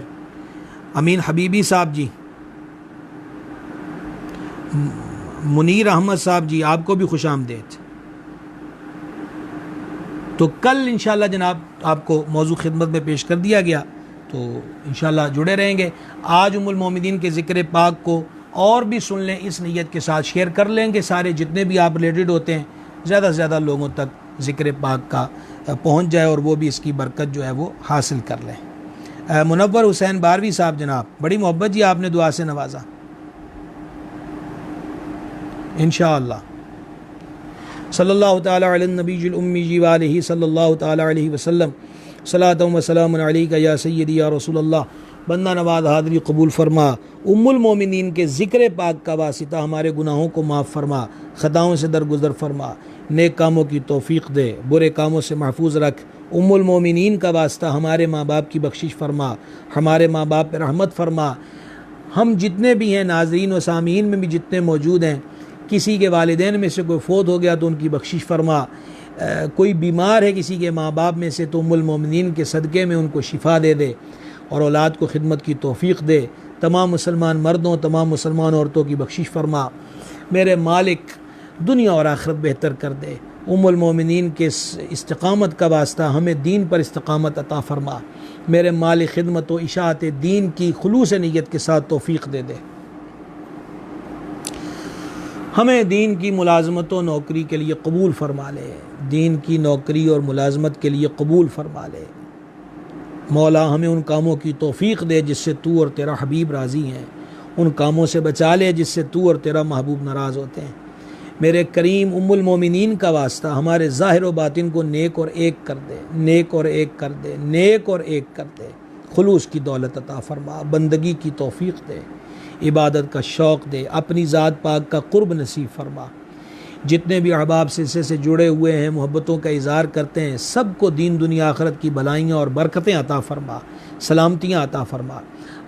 امین حبیبی صاحب جی، منیر احمد صاحب جی، آپ کو بھی خوش آمدید۔ تو کل انشاءاللہ جناب آپ کو موضوع خدمت میں پیش کر دیا گیا، تو انشاءاللہ جڑے رہیں گے۔ آج ام المومنین کے ذکر پاک کو اور بھی سن لیں، اس نیت کے ساتھ شیئر کر لیں گے، سارے جتنے بھی آپ ریلیٹڈ ہوتے ہیں زیادہ سے زیادہ لوگوں تک ذکر پاک کا پہنچ جائے اور وہ بھی اس کی برکت جو ہے وہ حاصل کر لیں۔ منور حسین باروی صاحب جناب، بڑی محبت جی، آپ نے دعا سے نوازا انشاءاللہ۔ صلی اللہ تعالی علی النبی الامی جی وآلہ صلی اللہ تعالی علیہ وسلم، صلاۃ و سلام علیک یا سیدی یا رسول اللہ۔ بندہ نواز حاضری قبول فرما، ام المومنین کے ذکر پاک کا واسطہ ہمارے گناہوں کو معاف فرما، خطاؤں سے درگزر فرما، نیک کاموں کی توفیق دے، برے کاموں سے محفوظ رکھ۔ ام المومنین کا واسطہ ہمارے ماں باپ کی بخشش فرما، ہمارے ماں باپ پہ رحمت فرما۔ ہم جتنے بھی ہیں ناظرین و سامعین میں بھی جتنے موجود ہیں، کسی کے والدین میں سے کوئی فوت ہو گیا تو ان کی بخشش فرما، کوئی بیمار ہے کسی کے ماں باپ میں سے تو ام المومنین کے صدقے میں ان کو شفا دے دے اور اولاد کو خدمت کی توفیق دے۔ تمام مسلمان مردوں، تمام مسلمان عورتوں کی بخشش فرما۔ میرے مالک دنیا اور آخرت بہتر کر دے۔ ام المومنین کے استقامت کا واسطہ ہمیں دین پر استقامت عطا فرما۔ میرے مالک خدمت و اشاعت دین کی خلوص نیت کے ساتھ توفیق دے دے۔ ہمیں دین کی ملازمت و نوکری کے لیے قبول فرما لے، دین کی نوکری اور ملازمت کے لیے قبول فرما لے۔ مولا ہمیں ان کاموں کی توفیق دے جس سے تو اور تیرا حبیب راضی ہیں، ان کاموں سے بچا لے جس سے تو اور تیرا محبوب ناراض ہوتے ہیں۔ میرے کریم ام المومنین کا واسطہ ہمارے ظاہر و باطن کو نیک اور ایک کر دے، نیک اور ایک کر دے، نیک اور ایک کر دے۔ خلوص کی دولت عطا فرما، بندگی کی توفیق دے، عبادت کا شوق دے، اپنی ذات پاک کا قرب نصیب فرما۔ جتنے بھی احباب سلسلے سے جڑے ہوئے ہیں، محبتوں کا اظہار کرتے ہیں، سب کو دین دنیا آخرت کی بھلائیاں اور برکتیں عطا فرما، سلامتیاں عطا فرما۔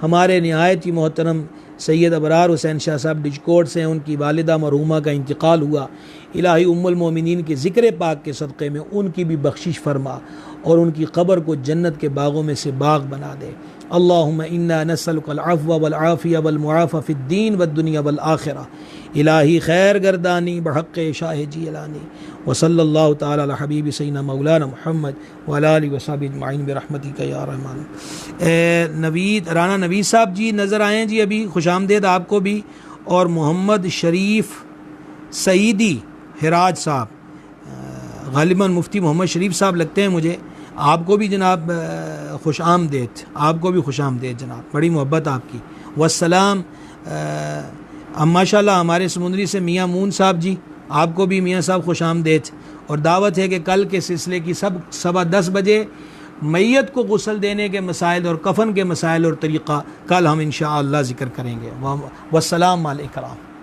ہمارے نہایت ہی محترم سید ابرار حسین شاہ صاحب ڈجکوٹ سے ان کی والدہ مرحومہ کا انتقال ہوا، الہی ام المومنین کے ذکر پاک کے صدقے میں ان کی بھی بخشش فرما اور ان کی قبر کو جنت کے باغوں میں سے باغ بنا دے۔ اللہم انا نسألک العفو والعافیہ والمعافی فی الدین والدنیا والآخرہ۔ الہی خیر گردانی بحق شاہ جیلانی، وصلی اللہ تعالی علی حبیب سیدنا مولانا محمد وعلی آلہ وصحبہ اجمعین برحمتک یا رحمان۔ نوید رانا نوید صاحب جی نظر آئے ہیں جی، ابھی خوش آمدید آپ کو بھی، اور محمد شریف سعیدی ہراج صاحب غالباً مفتی محمد شریف صاحب لگتے ہیں مجھے. آپ کو بھی جناب خوش آمدید, آپ کو بھی خوش آمدید جناب, بڑی محبت آپ کی. والسلام. ماشاء اللہ ہمارے سمندری سے میاں مون صاحب جی, آپ کو بھی میاں صاحب خوش آمدید. اور دعوت ہے کہ کل کے سلسلے کی 10:15 بجے میت کو غسل دینے کے مسائل اور کفن کے مسائل اور طریقہ کل ہم انشاءاللہ ذکر کریں گے. والسلام علیکم.